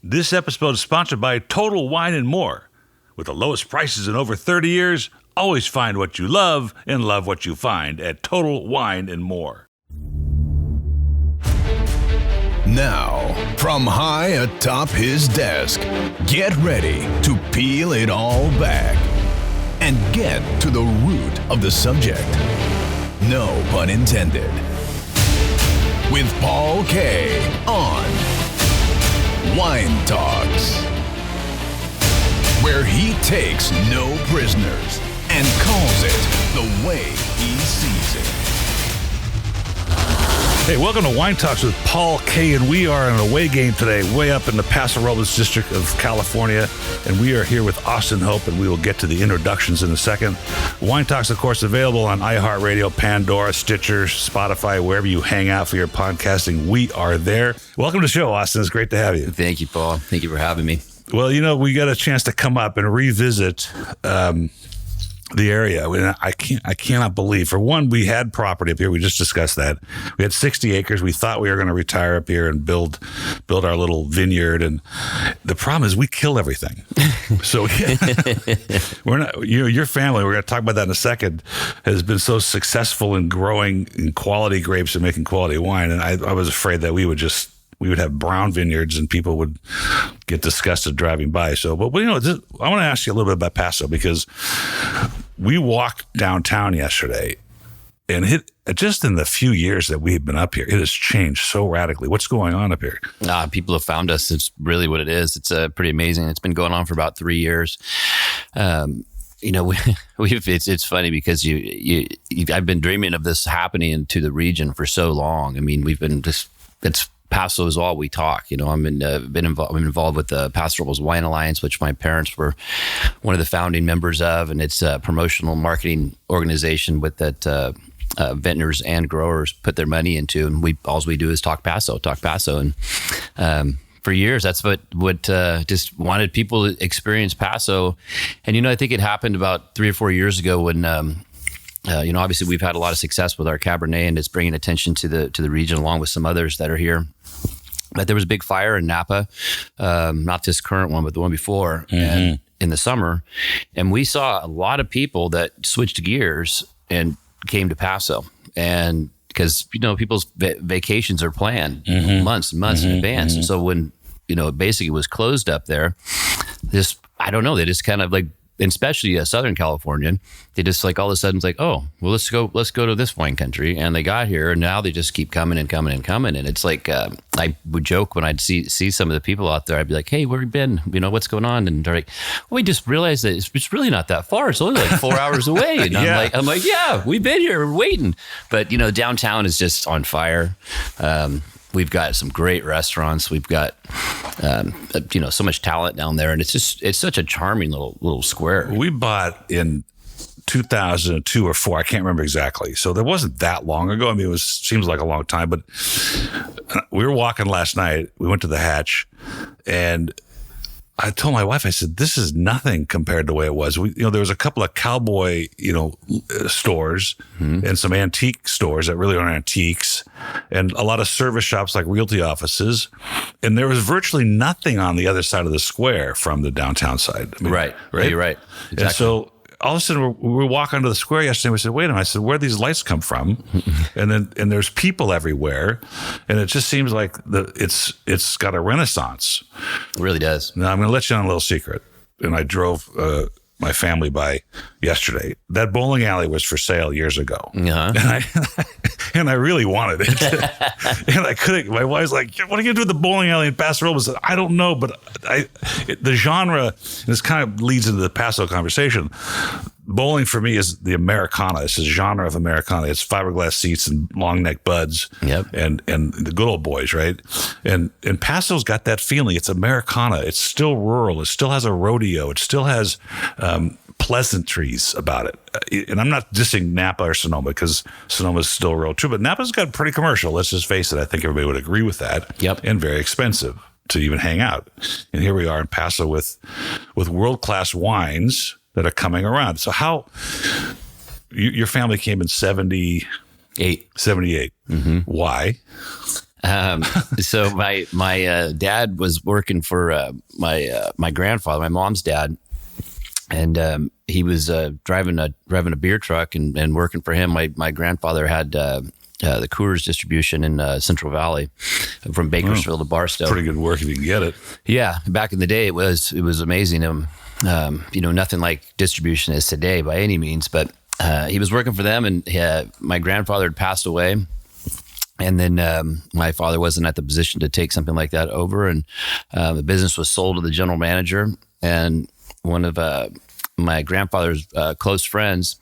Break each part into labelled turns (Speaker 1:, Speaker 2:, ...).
Speaker 1: This episode is sponsored by Total Wine & More. With the lowest prices in over 30 years, always find what you love and love what you find at Total Wine & More.
Speaker 2: Now, from high atop his desk, get ready to peel it all back and get to the root of the subject. No pun intended. With Paul K. on Wine Talks, where he takes no prisoners and calls it the way he sees it.
Speaker 1: Hey, welcome to Wine Talks with Paul K. And we are in an away game today, way up in the Paso Robles district of California. And we are here with Austin Hope, and we will get to the introductions in a second. Wine Talks, of course, available on iHeartRadio, Pandora, Stitcher, Spotify, wherever you hang out for your podcasting. We are there. Welcome to the show, Austin. It's great to have you.
Speaker 3: Thank you, Paul. Thank you for having me.
Speaker 1: Well, you know, we got a chance to come up and revisit the area. I cannot believe. For one, we had property up here. We just discussed that. We had 60 acres. We thought we were going to retire up here and build our little vineyard. And the problem is we kill everything. So we're not. Your family. We're going to talk about that in a second. Has been so successful in growing in quality grapes and making quality wine. And I was afraid that we would have brown vineyards and people would get disgusted driving by. So, but I want to ask you a little bit about Paso, because we walked downtown yesterday, and just in the few years that we've been up here, it has changed so radically. What's going on up here?
Speaker 3: People have found us. It's really what it is. It's pretty amazing. It's been going on for about 3 years. It's funny because I've been dreaming of this happening into the region for so long. I mean, Paso is all we talk. I'm involved with the Paso Robles Wine Alliance, which my parents were one of the founding members of, and it's a promotional marketing organization with that vintners and growers put their money into, and all we do is talk Paso, and for years that's what just wanted people to experience Paso. And I think it happened about 3 or 4 years ago when. Obviously we've had a lot of success with our Cabernet, and it's bringing attention to the region along with some others that are here. But there was a big fire in Napa, not this current one, but the one before, and in the summer. And we saw a lot of people that switched gears and came to Paso. And because, people's vacations are planned months and months in advance. And so when, it basically was closed up there, they just kind of like, and especially Southern California, they just like all of a sudden it's like, oh, well, let's go to this wine country. And they got here, and now they just keep coming and coming and coming. And it's like, I would joke when I'd see some of the people out there, I'd be like, hey, where have you been? What's going on? And they're like, well, we just realized that it's really not that far. It's only like 4 hours away. And I'm like, yeah, we've been here, we're waiting. But, downtown is just on fire. We've got some great restaurants. We've got, so much talent down there, and it's such a charming little square.
Speaker 1: We bought in 2002 or 4, I can't remember exactly. So that wasn't that long ago. I mean, seems like a long time, but we were walking last night. We went to the Hatch, and I told my wife, I said, this is nothing compared to the way it was. There was a couple of cowboy, stores and some antique stores that really aren't antiques, and a lot of service shops like realty offices. And there was virtually nothing on the other side of the square from the downtown side. I mean,
Speaker 3: right. Yeah, you're right. Exactly.
Speaker 1: And so all of a sudden we were walking onto the square yesterday, and we said, wait a minute. I said, where do these lights come from? and there's people everywhere. And it just seems like it's got a renaissance.
Speaker 3: It really does. Now
Speaker 1: I'm going to let you on a little secret. And I drove my family by yesterday. That bowling alley was for sale years ago.
Speaker 3: Uh-huh.
Speaker 1: And I really wanted it. And I couldn't. My wife's like, what are you going to do with the bowling alley in Paso Robles? I said, I don't know, but the genre, and this kind of leads into the Paso conversation. Bowling for me is the Americana. It's a genre of Americana. It's fiberglass seats and long neck buds.
Speaker 3: Yep.
Speaker 1: And the good old boys, right? And Paso's got that feeling. It's Americana. It's still rural. It still has a rodeo. It still has pleasantries about it. And I'm not dissing Napa or Sonoma, because Sonoma's still real true, but Napa's got pretty commercial. Let's just face it. I think everybody would agree with that.
Speaker 3: Yep.
Speaker 1: And very expensive to even hang out. And here we are in Paso with world-class wines that are coming around. So how your family came in 78.
Speaker 3: Mm-hmm.
Speaker 1: Why?
Speaker 3: So my dad was working for my grandfather, my mom's dad, and he was driving a beer truck and working for him. My grandfather had the Coors distribution in Central Valley, from Bakersfield to Barstow.
Speaker 1: Pretty good work if you can get it.
Speaker 3: Yeah, back in the day, it was amazing. Nothing like distribution is today by any means, but he was working for them, and my grandfather had passed away. And then my father wasn't at the position to take something like that over, and the business was sold to the general manager. And one of my grandfather's close friends,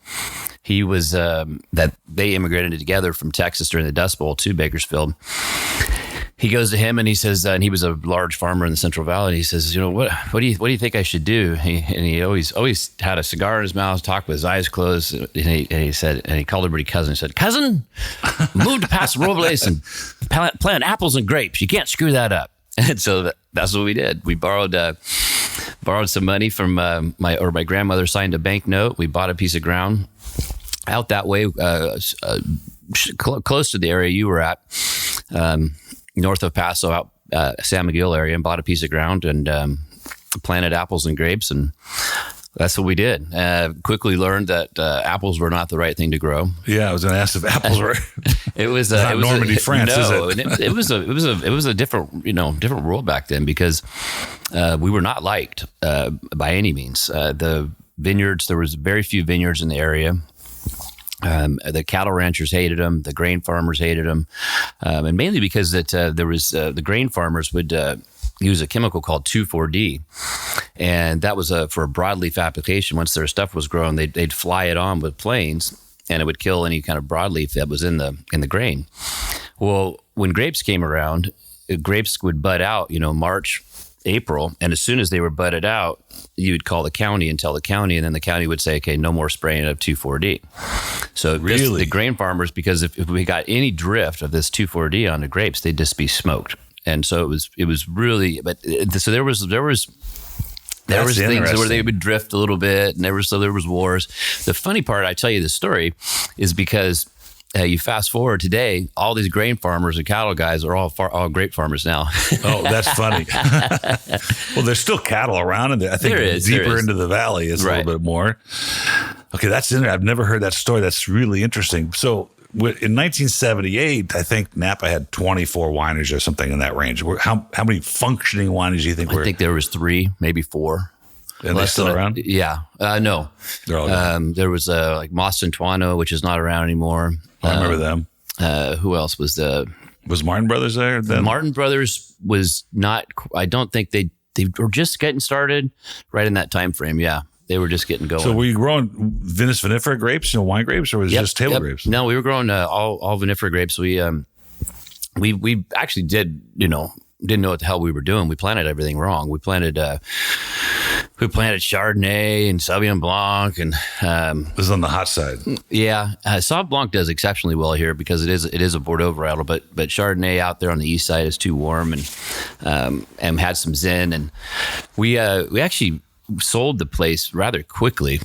Speaker 3: he was that they immigrated together from Texas during the Dust Bowl to Bakersfield. He goes to him and he says, and he was a large farmer in the Central Valley. And he says, what do you think I should do? He always had a cigar in his mouth, talked with his eyes closed. And he said, and he called everybody cousin. He said, "Cousin, move to Paso Robles and plant apples and grapes. You can't screw that up." And so that's what we did. We borrowed some money from my grandmother signed a bank note. We bought a piece of ground out that way, close to the area you were at. North of Paso, out San Miguel area, and bought a piece of ground and planted apples and grapes, and that's what we did. Quickly learned that apples were not the right thing to grow.
Speaker 1: Yeah, I was going to ask if apples were.
Speaker 3: It was
Speaker 1: not Normandy, France,
Speaker 3: no,
Speaker 1: is it?
Speaker 3: It was a different different world back then, because we were not liked by any means. The vineyards, there was very few vineyards in the area. The cattle ranchers hated them. The grain farmers hated them, and mainly because there was the grain farmers would use a chemical called 2,4-D, and that was for a broadleaf application. Once their stuff was grown, they'd fly it on with planes, and it would kill any kind of broadleaf that was in the grain. Well, when grapes came around, grapes would bud out, March, April, and as soon as they were budded out, you would call the county and tell the county, and then the county would say, "Okay, no more spraying of 2,4-D." So
Speaker 1: really,
Speaker 3: the grain farmers, because if we got any drift of this 2,4-D on the grapes, they'd just be smoked. And so it was really, but so there was things where they would drift a little bit, and there was wars. The funny part, I tell you this story, is because you fast forward today, all these grain farmers and cattle guys are all grape farmers now.
Speaker 1: Oh, that's funny. Well, there's still cattle around, and I think deeper into the valley is a little bit more. Okay, that's interesting. I've never heard that story. That's really interesting. So in 1978, I think Napa had 24 wineries or something in that range. How many functioning wineries do you think were?
Speaker 3: I think there was 3, maybe 4.
Speaker 1: And they're still around?
Speaker 3: Yeah. No.
Speaker 1: They're all gone.
Speaker 3: There was like Mostantuano, which is not around anymore.
Speaker 1: I remember them.
Speaker 3: Who else was
Speaker 1: Was Martin Brothers there then?
Speaker 3: Martin Brothers was not. I don't think they were just getting started right in that time frame. Yeah, they were just getting going.
Speaker 1: So were you growing Vinous vinifera grapes, wine grapes, or was it just table grapes?
Speaker 3: No, we were growing all vinifera grapes. We actually did, didn't know what the hell we were doing. We planted everything wrong. We planted Chardonnay and Sauvignon Blanc, and
Speaker 1: this is on the hot side.
Speaker 3: Yeah, Sauv Blanc does exceptionally well here because it is a Bordeaux varietal, but Chardonnay out there on the east side is too warm, and had some Zin, and we actually sold the place rather quickly.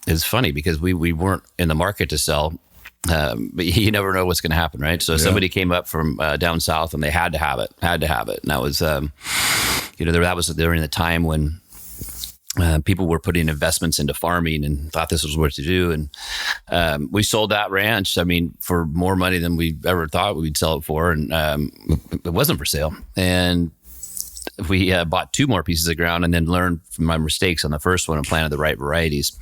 Speaker 3: It's funny because we weren't in the market to sell. But you never know what's going to happen, right? So somebody came up from down south, and they had to have it, and that was, that was during the time when people were putting investments into farming and thought this was what to do, and we sold that ranch. I mean, for more money than we ever thought we'd sell it for, and it wasn't for sale, and we bought 2 more pieces of ground, and then learned from my mistakes on the first one and planted the right varieties.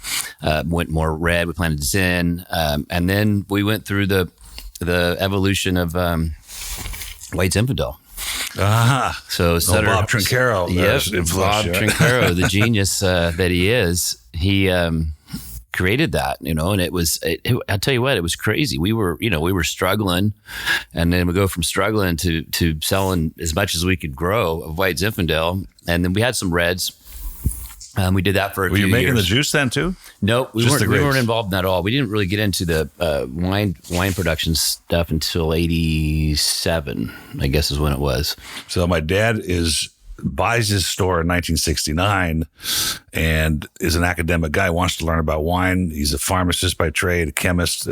Speaker 3: Went more red. We planted Zin, and then we went through the evolution of White Zinfandel.
Speaker 1: Ah,
Speaker 3: so
Speaker 1: Bob Trincaro.
Speaker 3: Bob Trincaro, the genius that he is, he created that, and it was. I'll tell you what, it was crazy. We were struggling, and then we go from struggling to selling as much as we could grow of White Zinfandel, and then we had some reds. We did that for a few years.
Speaker 1: Were you making the juice then too?
Speaker 3: Nope, we weren't involved in that at all. We didn't really get into the wine production stuff until '87, I guess is when it was.
Speaker 1: So my dad is buys his store in 1969 and is an academic guy, wants to learn about wine. He's a pharmacist by trade, a chemist,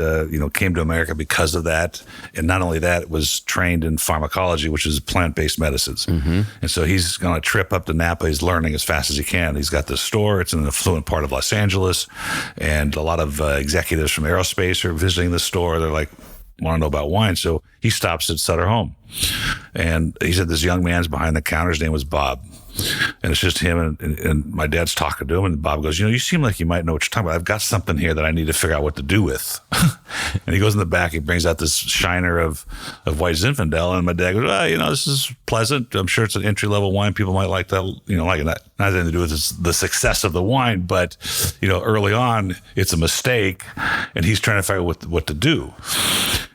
Speaker 1: came to America because of that. And not only that, was trained in pharmacology, which is plant-based medicines. Mm-hmm. And so he's going to trip up to Napa. He's learning as fast as he can. He's got this store. It's in an affluent part of Los Angeles. And a lot of executives from aerospace are visiting the store. They're like, want to know about wine. So he stops at Sutter Home. And he said this young man's behind the counter. His name was Bob. And it's just him and my dad's talking to him. And Bob goes, you seem like you might know what you're talking about. I've got something here that I need to figure out what to do with. And he goes in the back. He brings out this shiner of white Zinfandel. And my dad goes, this is pleasant. I'm sure it's an entry-level wine. People might like that, like that. Not anything to do with the success of the wine, but, early on, it's a mistake. And he's trying to figure out what to do.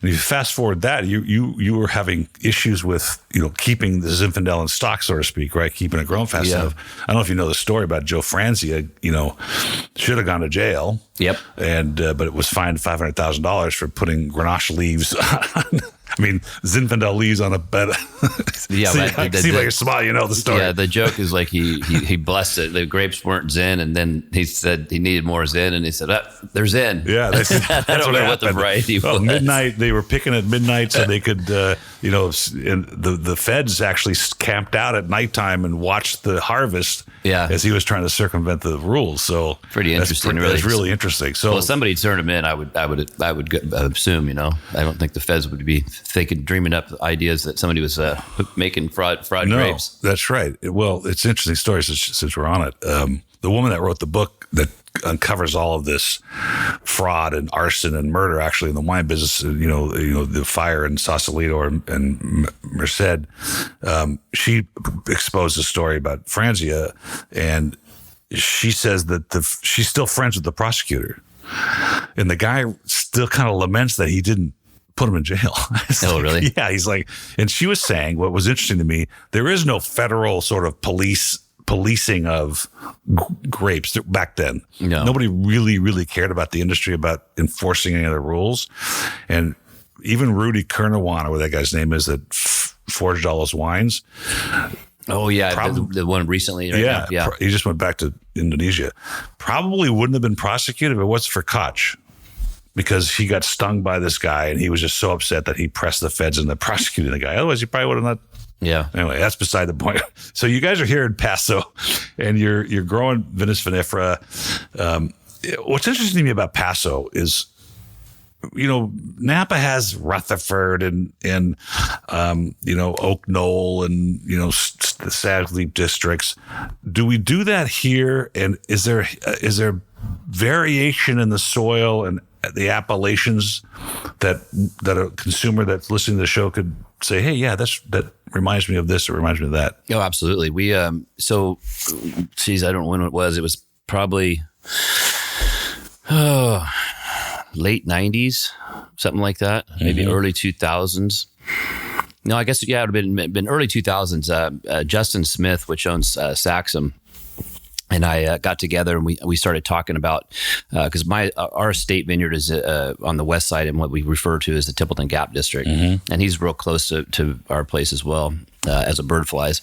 Speaker 1: And if you fast forward that, you were having issues with, keeping the Zinfandel in stock, so to speak, right? Keeping it growing fast enough. I don't know if you know the story about Joe Franzia, should have gone to jail.
Speaker 3: Yep.
Speaker 1: And, but it was fined $500,000 for putting Grenache leaves on, Zinfandel leaves on a bed.
Speaker 3: Yeah.
Speaker 1: See by your smile, you know the story.
Speaker 3: Yeah. The joke is like he blessed it. The grapes weren't Zin. And then he said he needed more Zin. And he said, they're Zin.
Speaker 1: Yeah.
Speaker 3: I don't know what the variety was.
Speaker 1: Midnight, they were picking at midnight so they could, and the feds actually camped out at nighttime and watched the harvest as he was trying to circumvent the rules. So
Speaker 3: pretty interesting.
Speaker 1: It's really interesting. So
Speaker 3: if somebody turned him in, I would assume, I don't think the feds would be dreaming up ideas that somebody was making fraud grapes.
Speaker 1: That's right. Well, it's an interesting story since we're on it. The woman that wrote the book that uncovers all of this fraud and arson and murder actually in the wine business, the fire in Sausalito and Merced, she exposed a story about Franzia, and she says that she's still friends with the prosecutor, and the guy still kind of laments that he didn't put him in jail.
Speaker 3: Really?
Speaker 1: Yeah. He's like, and she was saying, what was interesting to me, there is no federal sort of policing of grapes back then. No. Nobody really cared about the industry, about enforcing any of the rules. And even Rudy Kurnawan, or what that guy's name is, that forged all those wines.
Speaker 3: Oh yeah, the one recently. Right? Yeah.
Speaker 1: He just went back to Indonesia. Probably wouldn't have been prosecuted if it wasn't for Koch, because he got stung by this guy and he was just so upset that he pressed the feds into prosecuting the guy. Otherwise, he probably would have not.
Speaker 3: Yeah.
Speaker 1: Anyway, that's beside the point. So you guys are here in Paso, and you're growing Vinous vinifera. What's interesting to me about Paso is, Napa has Rutherford and Oak Knoll and the Sadleep districts. Do we do that here? And is there variation in the soil and the appellations that a consumer that's listening to the show could say, hey, yeah, that reminds me of this, or reminds me of that?
Speaker 3: Oh, absolutely. We I don't know when it was. It was probably late 90s, something like that. Maybe early 2000s. No, I guess it would have been early 2000s. Justin Smith, which owns Saxum, and I got together and we started talking about, because our estate vineyard is on the west side in what we refer to as the Templeton Gap district, and he's real close to our place as well, as a bird flies.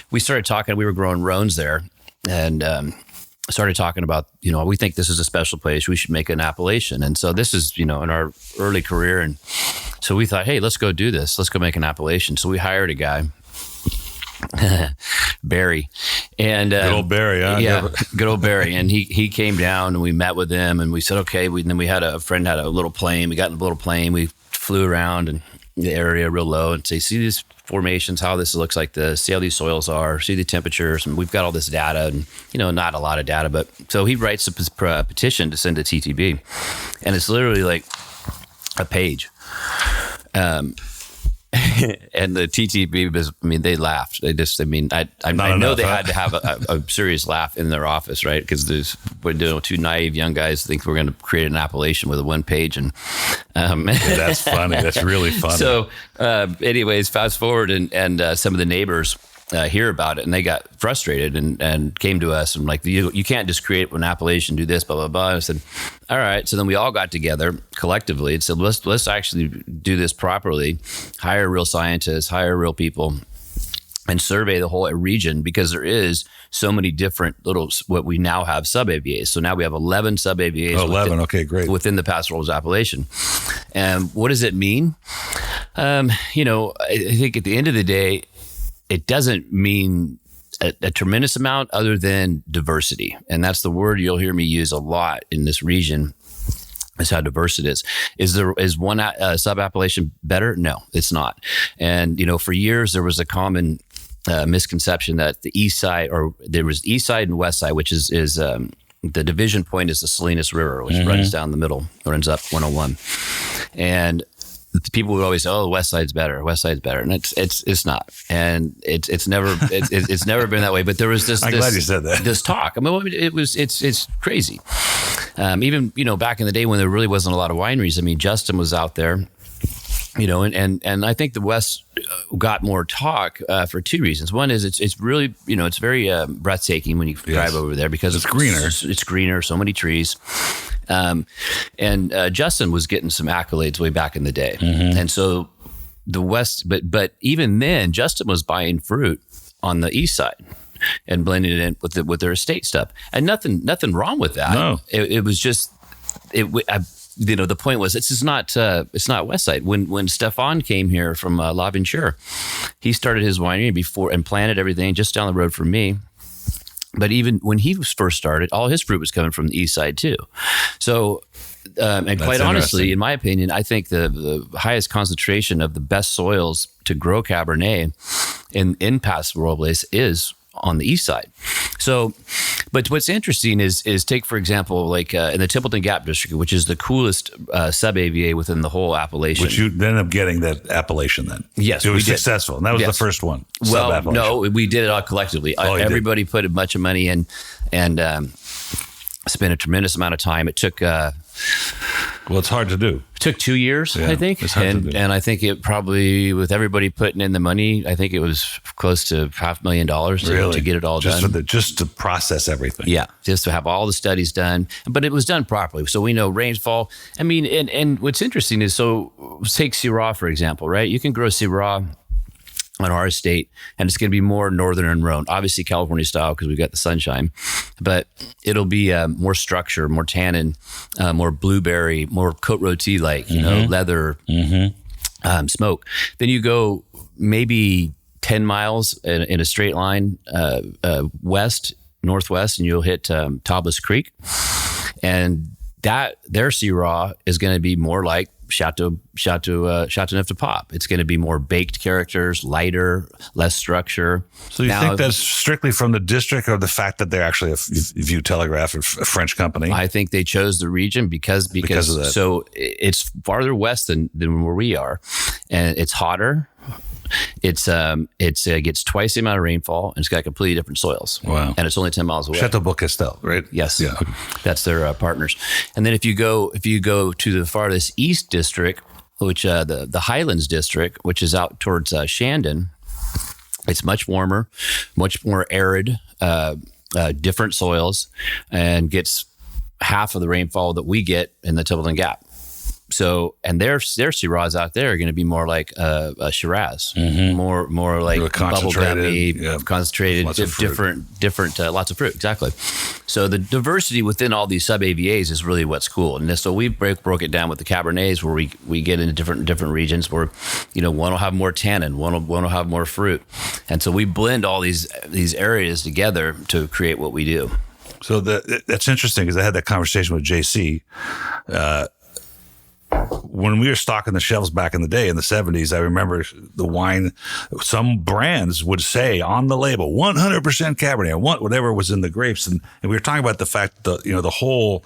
Speaker 3: We started talking. We were growing Rhones there, and started talking about, we think this is a special place. We should make an appellation, and so this is in our early career, and so we thought, hey, let's go do this. Let's go make an appellation. So we hired a guy. Barry, and
Speaker 1: good old Barry, huh?
Speaker 3: Yeah, good old Barry, and he came down and we met with him and we said, okay. Then we had a friend had a little plane. We got in a little plane. We flew around in the area real low and say, see these formations, how this looks like this, see how these soils are, see the temperatures, and we've got all this data, and not a lot of data, but so he writes a petition to send to TTB, and it's literally like a page. And the TTB, they laughed. They just, I know they had to have a serious laugh in their office, right? Because we're two naive young guys think we're going to create an appellation with a one page, and
Speaker 1: that's funny. That's really funny.
Speaker 3: So, anyways, fast forward, and some of the neighbors hear about it, and they got frustrated and came to us and like, you can't just create an appellation, do this, blah blah blah. And I said, all right. So then we all got together collectively and said, let's actually do this properly, hire real scientists, hire real people, and survey the whole region, because there is so many different what we now have sub-AVAs. So now we have 11 sub-AVAs.
Speaker 1: 11. Okay, great.
Speaker 3: Within the Paso Robles appellation. And what does it mean? I think at the end of the day, it doesn't mean a tremendous amount other than diversity. And that's the word you'll hear me use a lot in this region, is how diverse it is. Is one sub-appellation better? No, it's not. And, for years there was a common misconception that the east side, or there was east side and west side, which is the division point is the Salinas River, which runs down the middle, runs up 101. And people would always say, "Oh, west side's better. West side's better," and it's not, and it's never been that way. But there was this.
Speaker 1: I'm glad you said that.
Speaker 3: This talk. I mean, it's crazy. Even back in the day when there really wasn't a lot of wineries. I mean, Justin was out there. And I think the West got more talk for two reasons. One is it's really, it's very breathtaking when you drive over there, because
Speaker 1: it's greener.
Speaker 3: It's greener, so many trees. And Justin was getting some accolades way back in the day. And so the West, but even then, Justin was buying fruit on the east side and blending it in with their estate stuff. And nothing wrong with that.
Speaker 1: No.
Speaker 3: It was just, the point was, it's not West Side. When Stefan came here from L'Aventure, he started his winery and planted everything just down the road from me. But even when he was first started, all his fruit was coming from the east side too. So, and quite honestly, in my opinion, I think the highest concentration of the best soils to grow Cabernet in Paso Robles is on the east side. So, but what's interesting is take, for example, like in the Templeton Gap district, which is the coolest sub-AVA within the whole appellation.
Speaker 1: Which you ended up getting that appellation then.
Speaker 3: Yes,
Speaker 1: it was successful. And that was the first one.
Speaker 3: Well, no, we did it all collectively. Everybody put a bunch of money in and spent a tremendous amount of time. It took...
Speaker 1: well, it's hard to do.
Speaker 3: It took 2 years, I think.
Speaker 1: It's hard to do.
Speaker 3: And I think it probably, with everybody putting in the money, I think it was close to $500,000 to get it all done.
Speaker 1: Just to process everything.
Speaker 3: Yeah, just to have all the studies done. But it was done properly. So we know rainfall. I mean, and what's interesting is, so take Syrah, for example, right? You can grow Syrah on our estate, and it's going to be more northern and Rhone, obviously California style because we've got the sunshine, but it'll be more structure, more tannin, more blueberry, more Côte Rôtie like, leather, smoke. Then you go maybe 10 miles in a straight line northwest, and you'll hit Tablas Creek, and their Syrah is going to be more like Chateauneuf de Pop. It's going to be more baked characters, lighter, less structure. So
Speaker 1: you think that's strictly from the district, or the fact that they're actually a View Telegraph, a French company?
Speaker 3: I think they chose the region because of that. So it's farther west than where we are, and it's hotter. It gets twice the amount of rainfall, and it's got completely different soils.
Speaker 1: Wow!
Speaker 3: And it's only 10 miles away.
Speaker 1: Chateau Beaucastel, right?
Speaker 3: Yes.
Speaker 1: Yeah. Okay.
Speaker 3: That's their partners. And then if you go to the farthest east district, which the Highlands district, which is out towards Shandon, it's much warmer, much more arid, different soils, and gets half of the rainfall that we get in the Templeton Gap. So, and their Syrahs out there are going to be more like a Shiraz, more like bubblegummy, concentrated, different, lots of fruit. Exactly. So the diversity within all these sub AVAs is really what's cool. And so we broke it down with the Cabernets, where we get into different regions where, one will have more tannin, one will have more fruit, and so we blend all these areas together to create what we do.
Speaker 1: So that's interesting, because I had that conversation with JC. When we were stocking the shelves back in the day in the 70s, I remember the wine, some brands would say on the label, 100% Cabernet, whatever was in the grapes. And we were talking about the fact that, the whole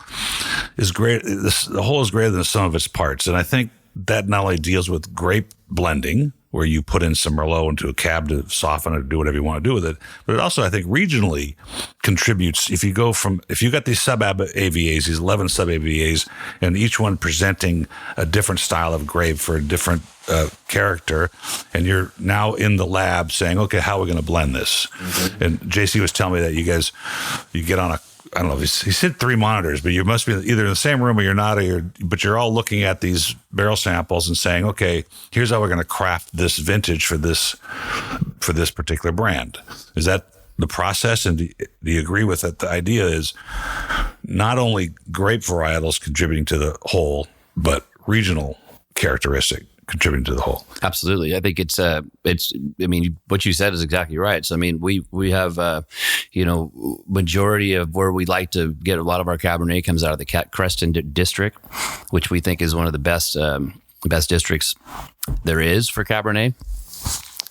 Speaker 1: is great. The whole is greater than the sum of its parts. And I think that not only deals with grape blending, where you put in some Merlot into a cab to soften it or do whatever you want to do with it, but it also, I think, regionally contributes. If you got these sub-AVAs, these 11 sub-AVAs, and each one presenting a different style of grape for a different character, and you're now in the lab saying, okay, how are we going to blend this? And JC was telling me that you get on I don't know, he said 3 monitors, but you must be either in the same room or you're not, but you're all looking at these barrel samples and saying, okay, here's how we're going to craft this vintage for this particular brand. Is that the process? And do you agree with it? The idea is not only grape varietals contributing to the whole, but regional characteristic contributing to the whole.
Speaker 3: Absolutely. I think it's, I mean, what you said is exactly right. So, I mean, we have, majority of where we like to get a lot of our Cabernet comes out of the Creston district, which we think is one of the best districts there is for Cabernet.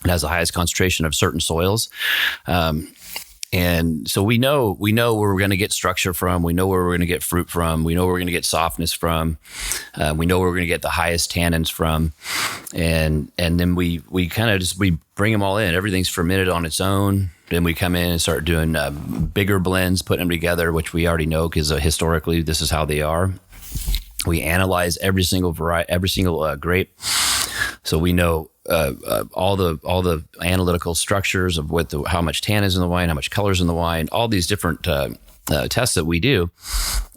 Speaker 3: It has the highest concentration of certain soils. And so we know where we're going to get structure from. We know where we're going to get fruit from. We know where we're going to get softness from. We know where we're going to get the highest tannins from. And then we kind of we bring them all in. Everything's fermented on its own. Then we come in and start doing bigger blends, putting them together, which we already know because historically this is how they are. We analyze every single variety, every single grape. So we know all the analytical structures of how much tannin is in the wine, how much color is in the wine, all these different tests that we do.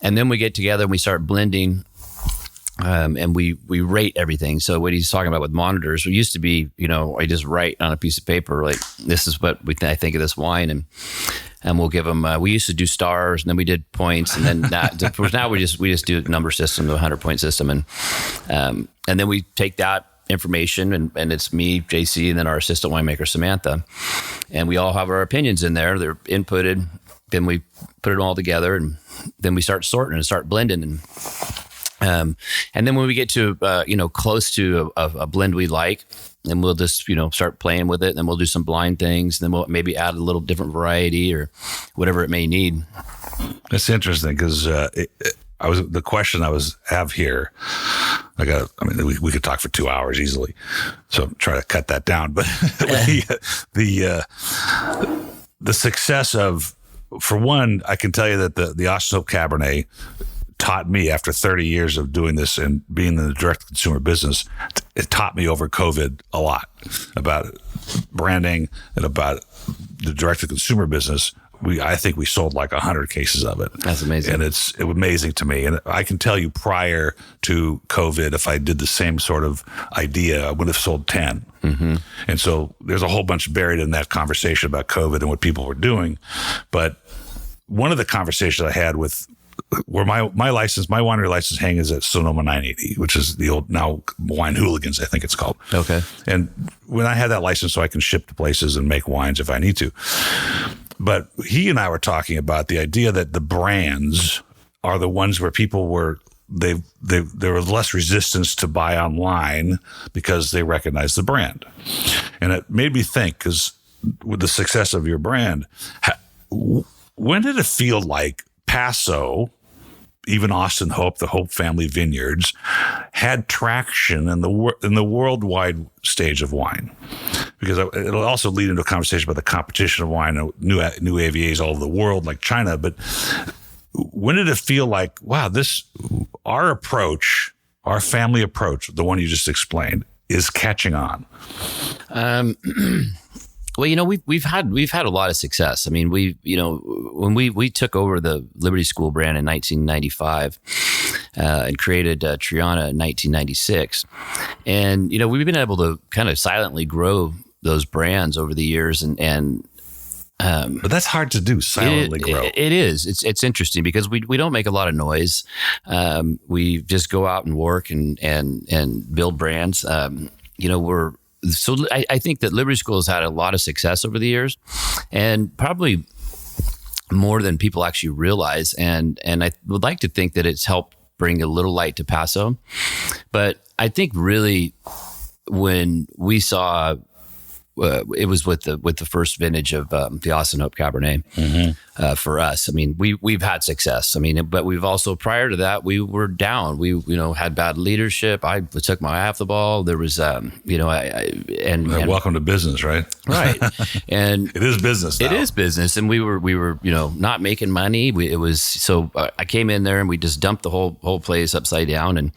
Speaker 3: And then we get together and we start blending and we rate everything. So what he's talking about with monitors, it used to be, I just write on a piece of paper, like, this is what I think of this wine. And we'll give them, we used to do stars and then we did points. And then now we just do a number system, the 100-point system. And then we take that information and it's me, JC, and then our assistant winemaker, Samantha. And we all have our opinions in there. They're inputted. Then we put it all together and then we start sorting and start blending. And then when we get to, close to a blend we like, then we'll just, start playing with it. And then we'll do some blind things. And then we'll maybe add a little different variety or whatever it may need.
Speaker 1: It's interesting because the question I have here, we could talk for 2 hours easily, so try to cut that down. But the success of, for one, I can tell you that the Austin Hope Cabernet taught me, after 30 years of doing this and being in the direct consumer business, it taught me over COVID a lot about branding and about the direct to consumer business. I think we sold like 100 cases of it.
Speaker 3: That's amazing.
Speaker 1: And it was amazing to me. And I can tell you, prior to COVID, if I did the same sort of idea, I would have sold 10. Mm-hmm. And so there's a whole bunch buried in that conversation about COVID and what people were doing. But one of the conversations I had with, where my winery license hang is at Sonoma 980, which is the old, now Wine Hooligans, I think it's called.
Speaker 3: Okay.
Speaker 1: And when I had that license, so I can ship to places and make wines if I need to. But he and I were talking about the idea that the brands are the ones where people were, there was less resistance to buy online because they recognized the brand. And it made me think, because with the success of your brand, when did it feel like Paso, even Austin Hope, the Hope family vineyards, had traction in the worldwide stage of wine? Because it'll also lead into a conversation about the competition of wine and new AVAs all over the world, like China. But when did it feel like, wow, our approach, our family approach, the one you just explained, is catching on?
Speaker 3: Well, we've had a lot of success. I mean, when we took over the Liberty School brand in 1995 and created Triana in 1996, and we've been able to kind of silently grow those brands over the years, but
Speaker 1: that's hard to do, silently grow.
Speaker 3: It is. It's interesting because we don't make a lot of noise. We just go out and work and build brands. So I think that Liberty School has had a lot of success over the years, and probably more than people actually realize. And I would like to think that it's helped bring a little light to Paso. But I think really when we saw, it was with the first vintage of the Austin Hope Cabernet. Mm-hmm. For us, I mean, we've had success. I mean, but we've also, prior to that, we were down. We had bad leadership. I took my eye off the ball. There was and
Speaker 1: welcome to business, right?
Speaker 3: Right. And
Speaker 1: it is business now.
Speaker 3: It is business, and we were not making money. It was so I came in there and we just dumped the whole place upside down and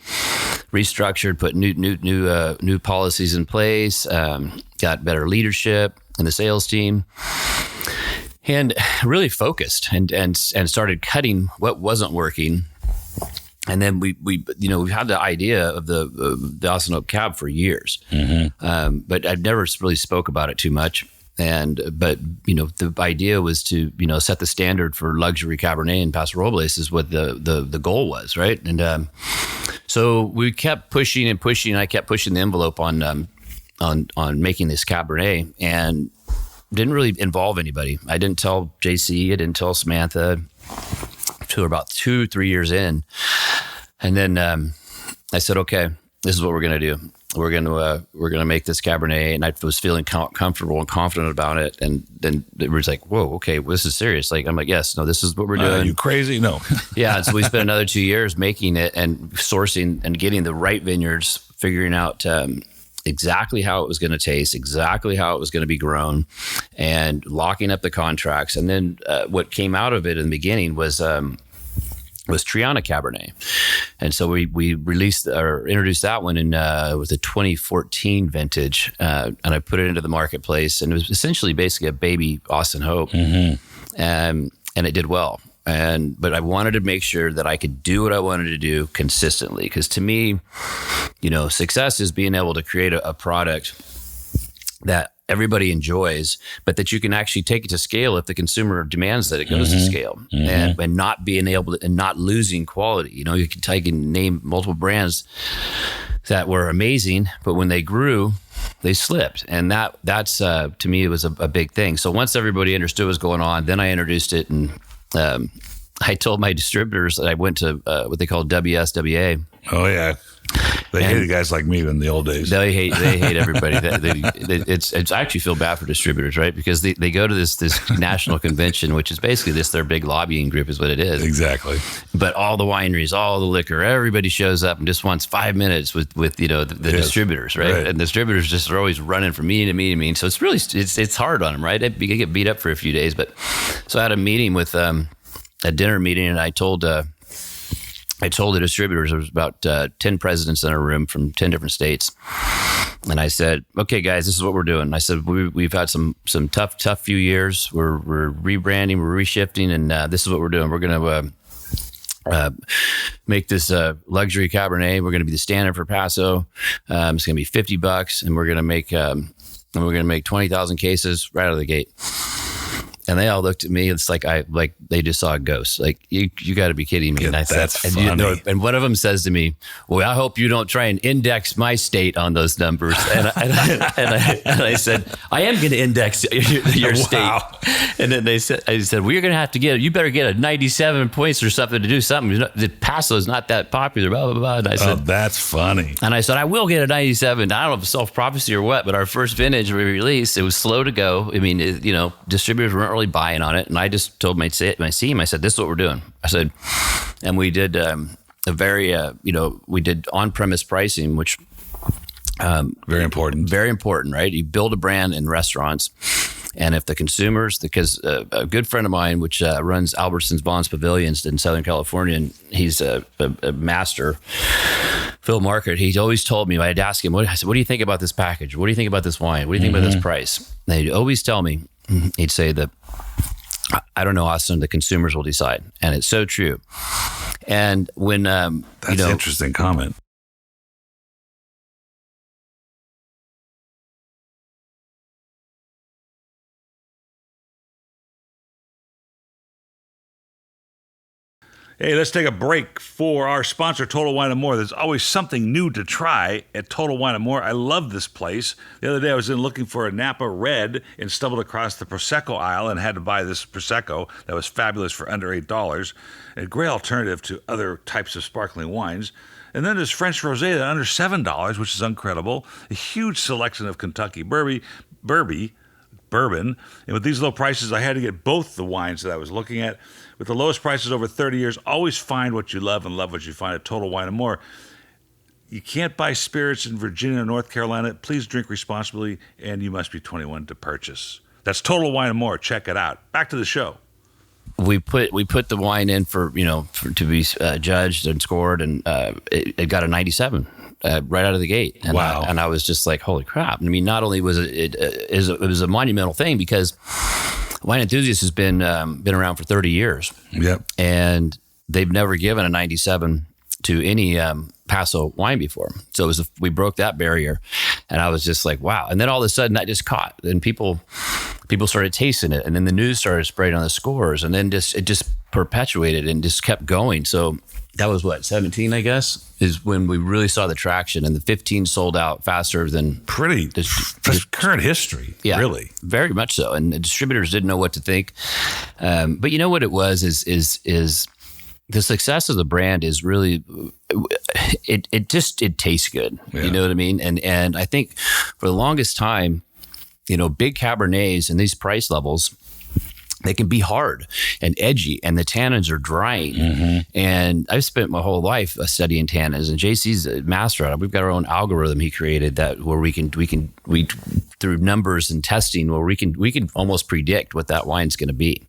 Speaker 3: restructured, put new policies in place, got better leadership in the sales team. and really focused and started cutting what wasn't working. And then we've had the idea of the Austin Oak cab for years, but I've never really spoke about it too much. But the idea was to set the standard for luxury Cabernet in Paso Robles is what the goal was, right? And so we kept pushing and pushing. I kept pushing the envelope on making this Cabernet, and didn't really involve anybody. I didn't tell JC. I didn't tell Samantha till about 2-3 years in. And then I said, okay, this is what we're going to do. We're going to make this Cabernet. And I was feeling comfortable and confident about it. And then it was like, whoa, okay, well, this is serious. Like, I'm like, yes, no, this is what we're doing.
Speaker 1: Are you crazy? No.
Speaker 3: Yeah. And so we spent another 2 years making it and sourcing and getting the right vineyards, figuring out exactly how it was going to taste, exactly how it was going to be grown, and locking up the contracts. And then what came out of it in the beginning was Triana Cabernet. And so we released or introduced that one in it was a 2014 vintage, and I put it into the marketplace, and it was essentially basically a baby Austin Hope, and it did well. But I wanted to make sure that I could do what I wanted to do consistently, because to me, success is being able to create a product that everybody enjoys, but that you can actually take it to scale if the consumer demands that it goes to scale, and not being able to, and not losing quality. You can name multiple brands that were amazing, but when they grew, they slipped. And that's to me, it was a big thing. So once everybody understood what was going on, then I introduced it, and I told my distributors that I went to what they call WSWA.
Speaker 1: Oh yeah. They hated guys like me in the old days.
Speaker 3: They hate everybody. It's I actually feel bad for distributors, right? Because they go to this national convention, which is basically their big lobbying group is what it is.
Speaker 1: Exactly.
Speaker 3: But all the wineries, all the liquor, everybody shows up and just wants 5 minutes with the distributors, right? And the distributors just are always running from meeting to meeting to meeting. So it's really it's hard on them, right? You get beat up for a few days. But so I had a meeting with a dinner meeting, and I told the distributors, there was about 10 presidents in a room from 10 different states. And I said, okay, guys, this is what we're doing. I said, we've had some tough few years. We're rebranding, we're reshifting, and this is what we're doing. We're going to make this luxury Cabernet. We're going to be the standard for Paso. It's going to be $50, and we're going to make 20,000 cases right out of the gate. And they all looked at me. It's like they just saw a ghost. Like, you got to be kidding me. And I said,
Speaker 1: that's funny.
Speaker 3: And one of them says to me, "Well, I hope you don't try and index my state on those numbers." And I said, "I am going to index your state." And then I said, "Well, you're going to have to you better get a 97 points or something to do something. The Paso is not that popular." Blah blah blah. And I said,
Speaker 1: "That's funny."
Speaker 3: And I said, "I will get a 97. I don't know if it's self-prophecy or what, but our first vintage we released, it was slow to go. I mean, distributors weren't really buying on it, and I just told my team, I said, this is what we're doing. I said, and we did we did on-premise pricing, which
Speaker 1: very important,
Speaker 3: right? You build a brand in restaurants, and if the consumers, because a good friend of mine, which runs Albertsons Bonds Pavilions in Southern California, and he's a master, Phil Market, he always told me, I'd ask him, I said, what do you think about this package? What do you think about this wine? What do you think about this price? And he'd always tell me, he'd say that, I don't know, Austin, the consumers will decide. And it's so true. And when, that's
Speaker 1: an interesting comment. Hey, let's take a break for our sponsor, Total Wine & More. There's always something new to try at Total Wine & More. I love this place. The other day I was looking for a Napa Red and stumbled across the Prosecco aisle and had to buy this Prosecco that was fabulous for under $8. A great alternative to other types of sparkling wines. And then there's French Rosé at under $7, which is incredible. A huge selection of Kentucky bourbon. And with these low prices, I had to get both the wines that I was looking at. With the lowest prices over 30 years, always find what you love and love what you find at Total Wine & More. You can't buy spirits in Virginia or North Carolina. Please drink responsibly, and you must be 21 to purchase. That's Total Wine & More. Check it out. Back to the show.
Speaker 3: We put the wine in for to be judged and scored, and it got a 97 right out of the gate. And
Speaker 1: wow!
Speaker 3: And I was just like, holy crap! I mean, not only was it was a monumental thing because Wine Enthusiast has been around for 30 years.
Speaker 1: Yep.
Speaker 3: And they've never given a 97 to any Paso wine before. So we broke that barrier, and I was just like, wow. And then all of a sudden that just caught, and people started tasting it, and then the news started spreading on the scores, and then it just perpetuated and just kept going. So that was 17, I guess, is when we really saw the traction, and the 15 sold out faster than
Speaker 1: pretty current history.
Speaker 3: Yeah,
Speaker 1: really,
Speaker 3: very much so. And the distributors didn't know what to think. But you know what it was is the success of the brand is really, it tastes good. Yeah. You know what I mean? And I think for the longest time, big Cabernets and these price levels, they can be hard and edgy, and the tannins are drying. Mm-hmm. And I've spent my whole life studying tannins, and JC's a master at it. We've got our own algorithm he created where we through numbers and testing, where we can almost predict what that wine's going to be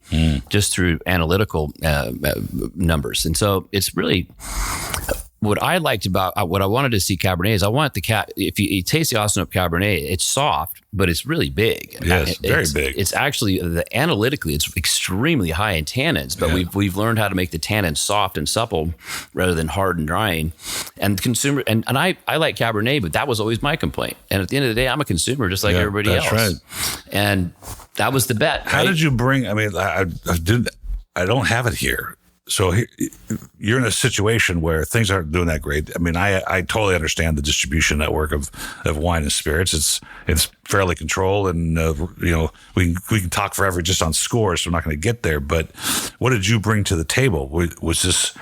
Speaker 3: just through analytical numbers. And so it's really what I liked about what I wanted to see Cabernet is I want if you taste the Austin Oak Cabernet, it's soft, but it's really big.
Speaker 1: Yes, very big.
Speaker 3: It's actually analytically, it's extremely high in tannins, but we've learned how to make the tannins soft and supple rather than hard and drying. And consumer and I like Cabernet, but that was always my complaint. And at the end of the day, I'm a consumer just like everybody else. Right. And that was the bet.
Speaker 1: How did you bring? I mean, I don't have it here. So you're in a situation where things aren't doing that great. I mean, I totally understand the distribution network of wine and spirits. It's fairly controlled, and we can talk forever just on scores. So I'm not going to get there. But what did you bring to the table? Was this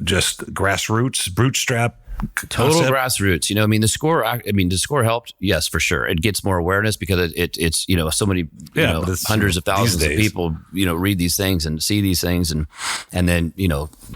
Speaker 1: just grassroots, bootstrap?
Speaker 3: Total grassroots. The score helped. Yes, for sure. It gets more awareness because it's so many hundreds of thousands of people read these things and see these things and then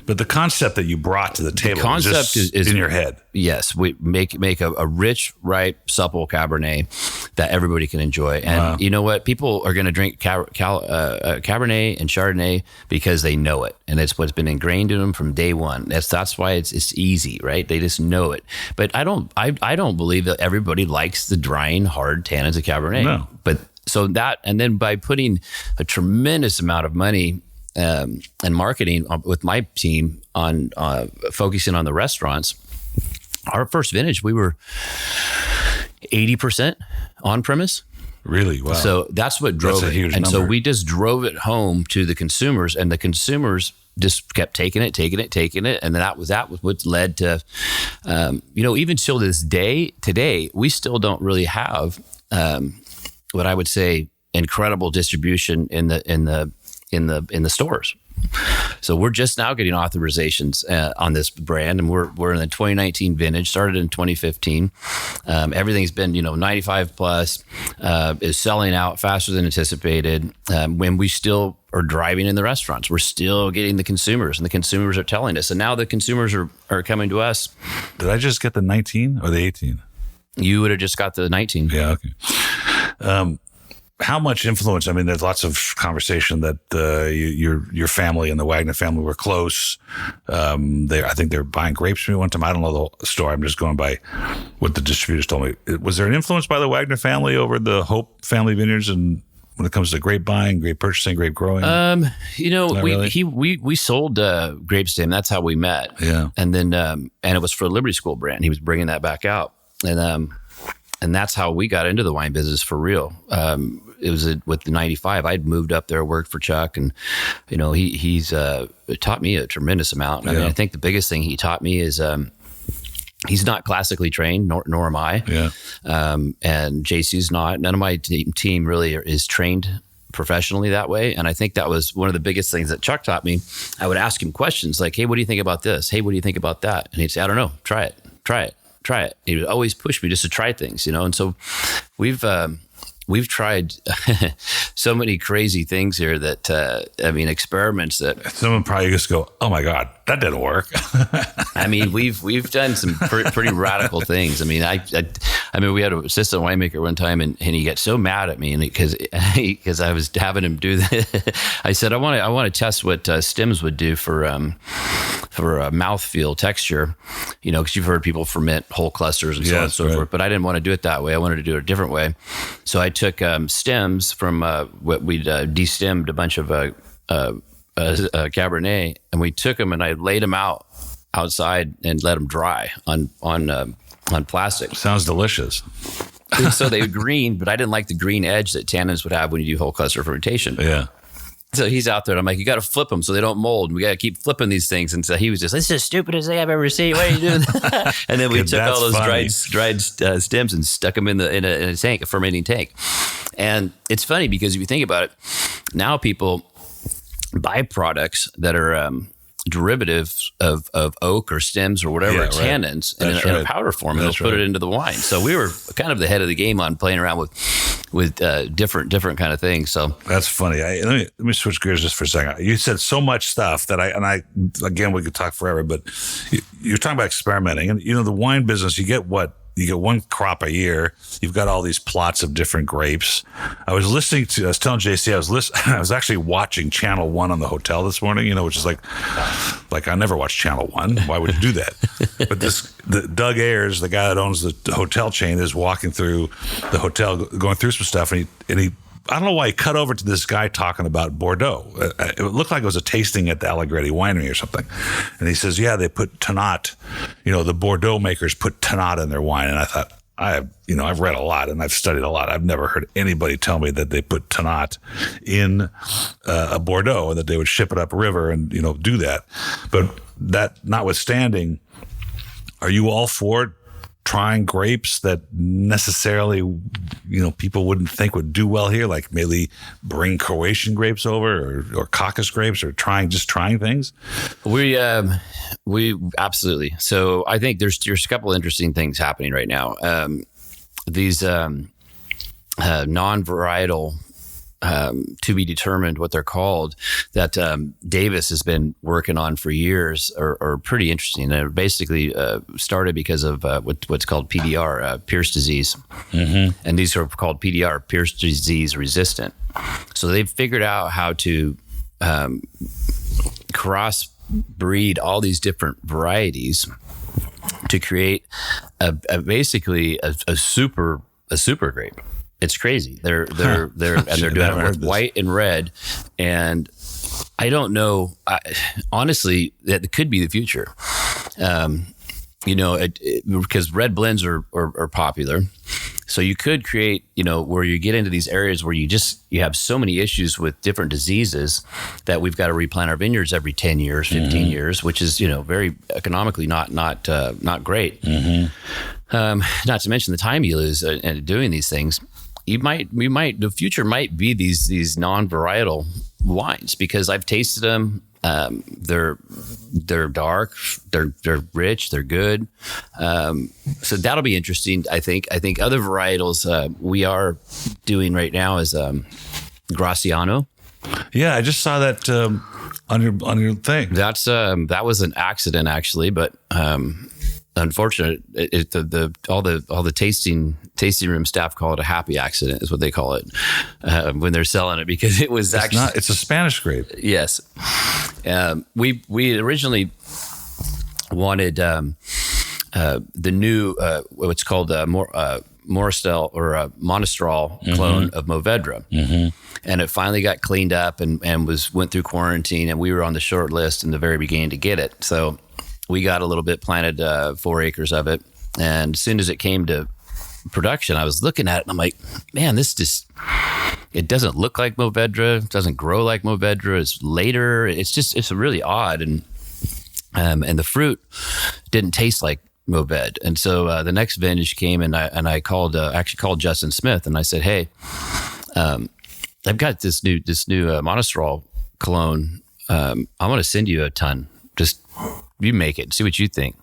Speaker 1: But the concept that you brought to the table is in your head.
Speaker 3: Yes, we make a rich, ripe, supple Cabernet that everybody can enjoy. And you know what? People are going to drink Cabernet and Chardonnay because they know it, and it's what's been ingrained in them from day one. That's why it's easy, right? They just know it. But I don't believe that everybody likes the drying, hard tannins of Cabernet. No. But so that, and then by putting a tremendous amount of money and marketing with my team on focusing on the restaurants. Our first vintage, we were 80% on premise.
Speaker 1: Really? Wow.
Speaker 3: So that's what drove it.
Speaker 1: Huge
Speaker 3: and
Speaker 1: number.
Speaker 3: So we just drove it home to the consumers, and the consumers just kept taking it. And that was what led to, even till this day, today, we still don't really have what I would say incredible distribution in the stores. So we're just now getting authorizations on this brand, and we're in the 2019 vintage. Started in 2015. Everything's been 95 plus. Is selling out faster than anticipated. When we still are driving in the restaurants, we're still getting the consumers, and the consumers are telling us. And now the consumers are coming to us.
Speaker 1: Did I just get the 19 or the 18?
Speaker 3: You would have just got the 19.
Speaker 1: Yeah. Okay. How much influence? I mean, there's lots of conversation that your family and the Wagner family were close. I think they're buying grapes from me one time. I don't know the whole story. I'm just going by what the distributors told me. Was there an influence by the Wagner family over the Hope family vineyards, and when it comes to grape buying, grape purchasing, grape growing?
Speaker 3: We sold grapes to him. That's how we met.
Speaker 1: Yeah,
Speaker 3: and then and it was for the Liberty School brand. He was bringing that back out, and that's how we got into the wine business for real. It was with the 95. I'd moved up there, worked for Chuck, and he's taught me a tremendous amount. I mean, I think the biggest thing he taught me is he's not classically trained, nor am I.
Speaker 1: Yeah.
Speaker 3: And JC's not. None of my team really is trained professionally that way. And I think that was one of the biggest things that Chuck taught me. I would ask him questions like, "Hey, what do you think about this? Hey, what do you think about that?" And he'd say, "I don't know. Try it." He would always push me just to try things, And so we've tried so many crazy things here that, experiments that
Speaker 1: someone probably just go, "Oh my God, that didn't work."
Speaker 3: I mean, we've done some pretty radical things. I mean, we had an assistant winemaker one time, and he got so mad at me because I was having him do that. I said, I want to test what stems would do for a mouthfeel texture, because you've heard people ferment whole clusters and so on and so forth. But I didn't want to do it that way. I wanted to do it a different way. So I took stems from what we'd destemmed a bunch of Cabernet, and we took them and I laid them out outside and let them dry on plastic.
Speaker 1: Sounds delicious.
Speaker 3: So they were green, but I didn't like the green edge that tannins would have when you do whole cluster fermentation.
Speaker 1: Yeah.
Speaker 3: So he's out there, and I'm like, you got to flip them so they don't mold. We got to keep flipping these things. And so he was just, this is the stupidest thing I've ever seen. What are you doing? And then we took all those dried stems and stuck them in a tank, a fermenting tank. And it's funny because if you think about it, now people buy products that are derivatives of oak or stems or whatever, tannins in a powder form, and they'll put it into the wine. So we were kind of the head of the game on playing around with different kind of things. So
Speaker 1: that's funny. Let me switch gears just for a second. You said so much stuff that I again, we could talk forever, but you're talking about experimenting, and the wine business, you get one crop a year. You've got all these plots of different grapes. I was telling JC, I was actually watching Channel 1 on the hotel this morning, which is like I never watched Channel 1. Why would you do that? But Doug Ayers, the guy that owns the hotel chain, is walking through the hotel, going through some stuff, and he I don't know why he cut over to this guy talking about Bordeaux. It looked like it was a tasting at the Allegretti winery or something. And he says, yeah, they put Tannat, the Bordeaux makers put Tannat in their wine. And I thought, I've read a lot and I've studied a lot. I've never heard anybody tell me that they put Tannat in a Bordeaux and that they would ship it up river and, do that. But that notwithstanding, are you all for trying grapes that necessarily, people wouldn't think would do well here, like maybe bring Croatian grapes over or Caucasus grapes, or trying things? We
Speaker 3: absolutely. So I think there's a couple of interesting things happening right now. These non-varietal, to be determined what they're called, that Davis has been working on for years are pretty interesting. They're basically started because of what's called PDR, Pierce disease. Mm-hmm. And these are called PDR, Pierce disease resistant. So they've figured out how to crossbreed all these different varieties to create basically a super grape. It's crazy. They're doing it with white and red, and I don't know. Honestly, that could be the future. Because red blends are popular, so you could create, where you get into these areas where you have so many issues with different diseases that we've got to replant our vineyards every 10 years, 15 years, which is very economically not great. Mm-hmm. Not to mention the time you lose in doing these things. The future might be these non-varietal wines, because I've tasted them. They're dark, they're rich, they're good. So that'll be interesting. I think other varietals we are doing right now is Graciano.
Speaker 1: Yeah, I just saw that on your thing.
Speaker 3: That was an accident actually, but unfortunate. All the tasting room staff call it a happy accident, is what they call it when they're selling it, because it was
Speaker 1: it's a Spanish grape.
Speaker 3: Yes. We originally wanted the new what's called Moristel or a Monastrol clone of Mourvedre. Mm-hmm. And it finally got cleaned up and went through quarantine, and we were on the short list in the very beginning to get it. So we got a little bit, planted 4 acres of it. And as soon as it came to production, I was looking at it and I'm like, man, it doesn't look like Mourvedre. It doesn't grow like Mourvedre. It's later. It's really odd. And the fruit didn't taste like Mourvedre. And so the next vintage came and I called Justin Smith and I said, hey, I've got this new Monastrol clone. I'm going to send you a ton. Just you make it, see what you think.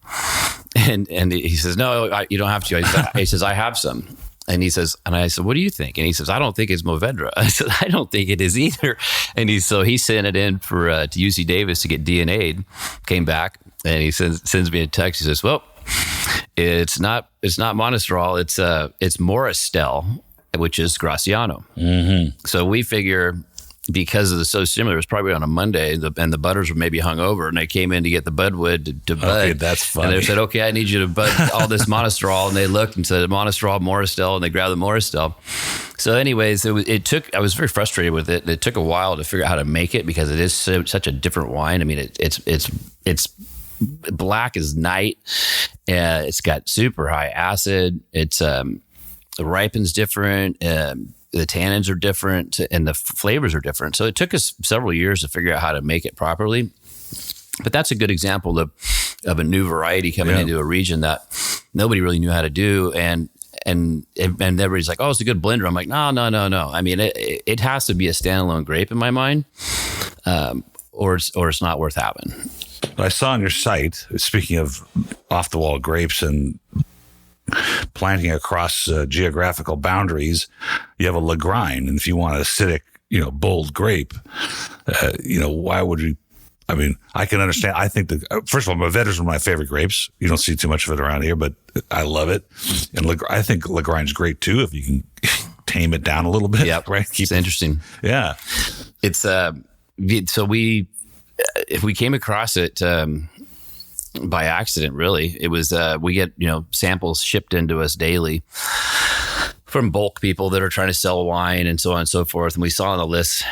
Speaker 3: And he says, no, you don't have to. He says, I have some. And he says, and I said, what do you think? And he says, I don't think it's Mourvedre. I said, I don't think it is either. And he sent it in to UC Davis to get DNA'd, came back, and he sends me a text. He says, well, it's not Monastrol, it's Moristel, which is Graciano. Mm-hmm. So we figure because of the so similar, it was probably on a Monday, and the butters were maybe hung over, and they came in to get the budwood to bud.
Speaker 1: Okay, that's funny.
Speaker 3: And they said, okay, I need you to bud all this monostrol. And they looked and said, monostrol, Moristel, and they grabbed the Moristel. So anyways, I was very frustrated with it. It took a while to figure out how to make it because it is such a different wine. I mean, it's black as night. It's got super high acid. It's, the ripens different. The tannins are different and the flavors are different. So it took us several years to figure out how to make it properly. But that's a good example of a new variety coming into a region that nobody really knew how to do. And everybody's like, oh, it's a good blender. I'm like, no. I mean, it has to be a standalone grape in my mind, or it's not worth having.
Speaker 1: I saw on your site, speaking of off the wall grapes and planting across geographical boundaries, you have a Lagrein, and if you want an acidic, bold grape, why would you? I mean, I can understand. I think first of all, Mourvedre is one of my favorite grapes. You don't see too much of it around here, but I love it. And I think Lagrein's great too if you can tame it down a little bit.
Speaker 3: Yeah,
Speaker 1: right.
Speaker 3: It's interesting.
Speaker 1: Yeah,
Speaker 3: it's if we came across it. By accident, really. It was, we get, samples shipped into us daily from bulk people that are trying to sell wine and so on and so forth. And we saw on the list,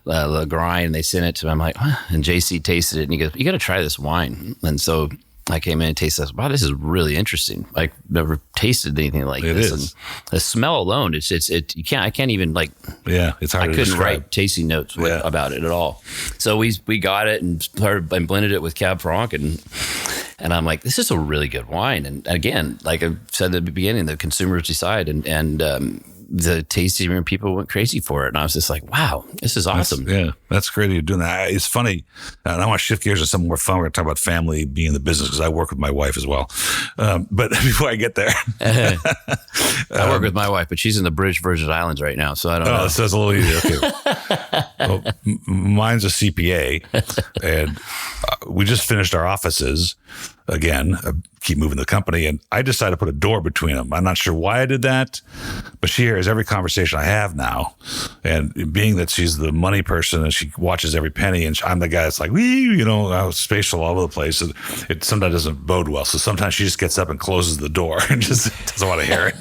Speaker 3: Lagrein, and they sent it to me. I'm like, huh? And JC tasted it and he goes, you got to try this wine. And so I came in and tasted this. Wow, this is really interesting. I've never tasted anything like this. And the smell alone, I can't even
Speaker 1: it's hard
Speaker 3: I
Speaker 1: to
Speaker 3: couldn't
Speaker 1: describe.
Speaker 3: write tasting notes about it at all. So we got it and blended it with Cab Franc and I'm like, this is a really good wine. And again, like I said at the beginning, the consumers decide and the tasting room people went crazy for it. And I was just like, wow, this is awesome.
Speaker 1: That's great you're doing that. It's funny. And I want to shift gears to something more fun. We're going to talk about family being in the business because I work with my wife as well. But before I get there.
Speaker 3: I work with my wife, but she's in the British Virgin Islands right now. So I don't know.
Speaker 1: Oh, so it's a little easier. Okay. Well, mine's a CPA and we just finished our offices again. Keep moving the company, and I decided to put a door between them. I'm not sure why I did that, but she hears every conversation I have now. And being that she's the money person and she watches every penny, and I'm the guy that's like, spatial all over the place. It sometimes doesn't bode well. So sometimes she just gets up and closes the door and just doesn't want to hear it.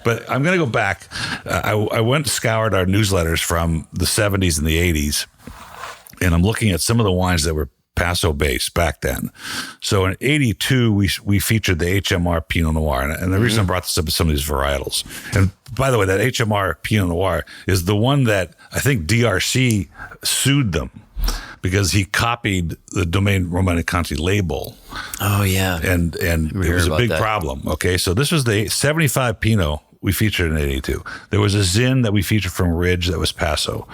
Speaker 1: But I'm going to go back. I went and scoured our newsletters from the 70s and the 80s, and I'm looking at some of the wines that were Paso based back then. So in 82, we featured the HMR Pinot Noir. And the reason I brought this up is some of these varietals. And by the way, that HMR Pinot Noir is the one that I think DRC sued them because he copied the Domaine Romanée-Conti label.
Speaker 3: Oh, yeah.
Speaker 1: And it was a big problem. Okay. So this was the 75 Pinot we featured in 82. There was a Zin that we featured from Ridge that was Paso.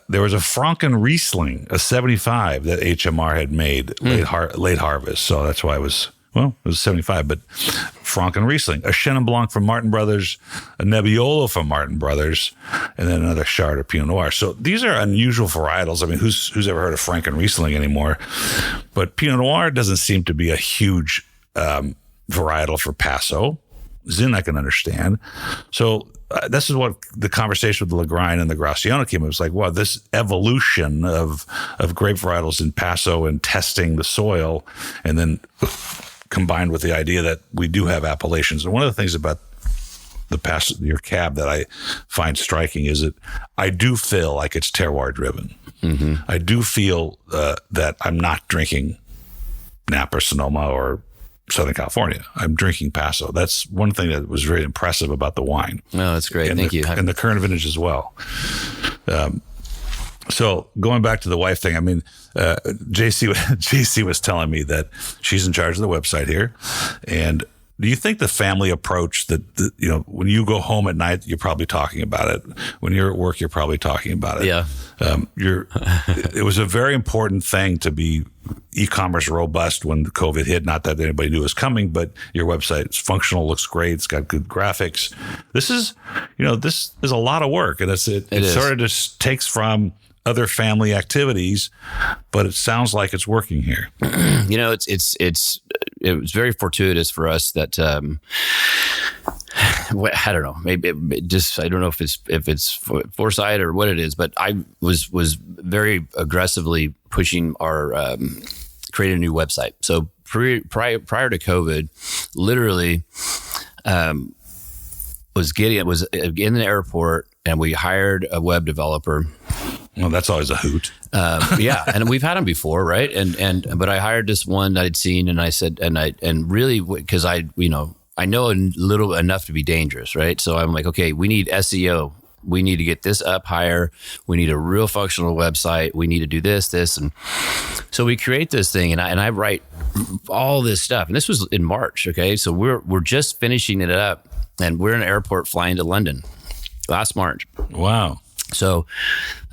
Speaker 1: There was a Franken Riesling, a 75 that HMR had made late harvest. So that's why it was 75, but Franken Riesling, a Chenin Blanc from Martin Brothers, a Nebbiolo from Martin Brothers, and then another Chard or Pinot Noir. So these are unusual varietals. I mean, who's ever heard of Franken Riesling anymore? But Pinot Noir doesn't seem to be a huge varietal for Paso. Zin, I can understand. So this is what the conversation with the Lagrein and the Graciano came. It was like, wow, this evolution of grape varietals in Paso and testing the soil, and then combined with the idea that we do have appellations. And one of the things about the Paso, your cab, that I find striking is that I do feel like it's terroir driven. Mm-hmm. I do feel that I'm not drinking Napa, Sonoma, or Southern California. I'm drinking Paso. That's one thing that was very impressive about the wine.
Speaker 3: Oh, that's great. Thank you.
Speaker 1: And the current vintage as well. So going back to the wife thing, I mean, JC was telling me that she's in charge of the website here. And do you think the family approach that, when you go home at night, you're probably talking about it. When you're at work, you're probably talking about it.
Speaker 3: Yeah.
Speaker 1: It was a very important thing to be e-commerce robust when COVID hit. Not that anybody knew it was coming, but your website is functional, looks great. It's got good graphics. This is a lot of work, and it sort of just takes from other family activities, but it sounds like it's working here.
Speaker 3: It was very fortuitous for us that I don't know, maybe I don't know if it's foresight or what it is, but I was very aggressively pushing our, create a new website. So prior to COVID, literally, was in the airport, and we hired a web developer.
Speaker 1: Well, that's always a hoot.
Speaker 3: Yeah, and we've had them before, right? But I hired this one that I'd seen, and I said, and really, because I know a little enough to be dangerous, right? So I'm like, okay, we need SEO. We need to get this up higher. We need a real functional website. We need to do this, and so we create this thing, and I write all this stuff. And this was in March, okay? So we're just finishing it up, and we're in an airport flying to London last March.
Speaker 1: Wow.
Speaker 3: So,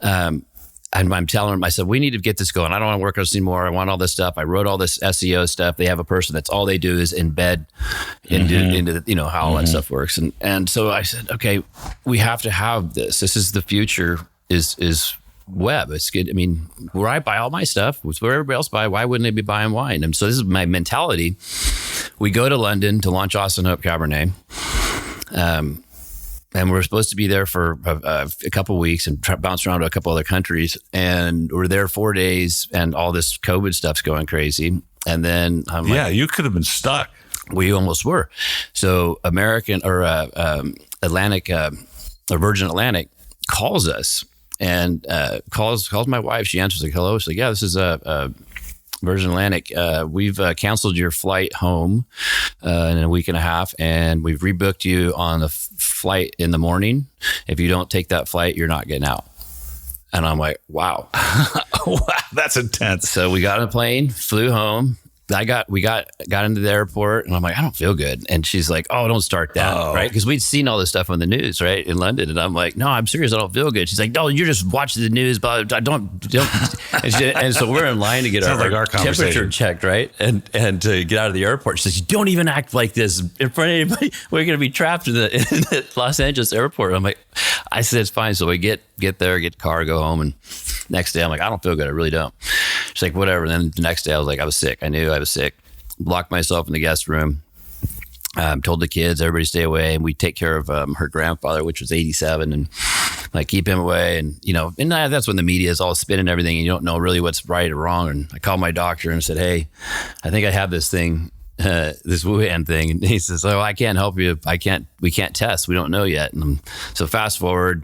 Speaker 3: and I'm telling them, I said, we need to get this going. I don't want to work on this anymore. I want all this stuff. I wrote all this SEO stuff. They have a person that's all they do is embed into the, how all that stuff works. And so I said, okay, we have to have this. This is the future is web. It's good. I mean, where I buy all my stuff, where everybody else buy, why wouldn't they be buying wine? And so this is my mentality. We go to London to launch Austin Hope Cabernet. And we're supposed to be there for a couple of weeks and bounce around to a couple other countries. And we're there 4 days, and all this COVID stuff's going crazy. And then I'm like,
Speaker 1: you could have been stuck.
Speaker 3: We almost were. So American or Atlantic, Virgin Atlantic calls us and calls my wife. She answers like, hello. She's like, yeah, this is Virgin Atlantic, we've canceled your flight home in a week and a half, and we've rebooked you on the flight in the morning. If you don't take that flight, you're not getting out. And I'm like, wow.
Speaker 1: Wow, that's intense.
Speaker 3: So we got on a plane, flew home. We got into the airport, and I'm like, I don't feel good. And she's like, oh, don't start that, right? Because we'd seen all this stuff on the news, right, in London. And I'm like, no, I'm serious, I don't feel good. She's like, no, you're just watching the news, but I don't. And so we're in line to get our temperature checked, right, and to get out of the airport. She says, you don't even act like this in front of anybody. We're going to be trapped in the Los Angeles airport. I'm like, I said, it's fine. So we get there, get the car, go home, and next day I'm like, I don't feel good, I really don't. She's like, whatever. And then the next day I was like, I was sick. I knew I was sick. Locked myself in the guest room. Told the kids, everybody stay away. And we take care of her grandfather, which was 87, and like keep him away. And, and that's when the media is all spinning everything, and you don't know really what's right or wrong. And I called my doctor and said, hey, I think I have this thing, this Wuhan thing. And he says, oh, I can't help you. We can't test. We don't know yet. And so fast forward,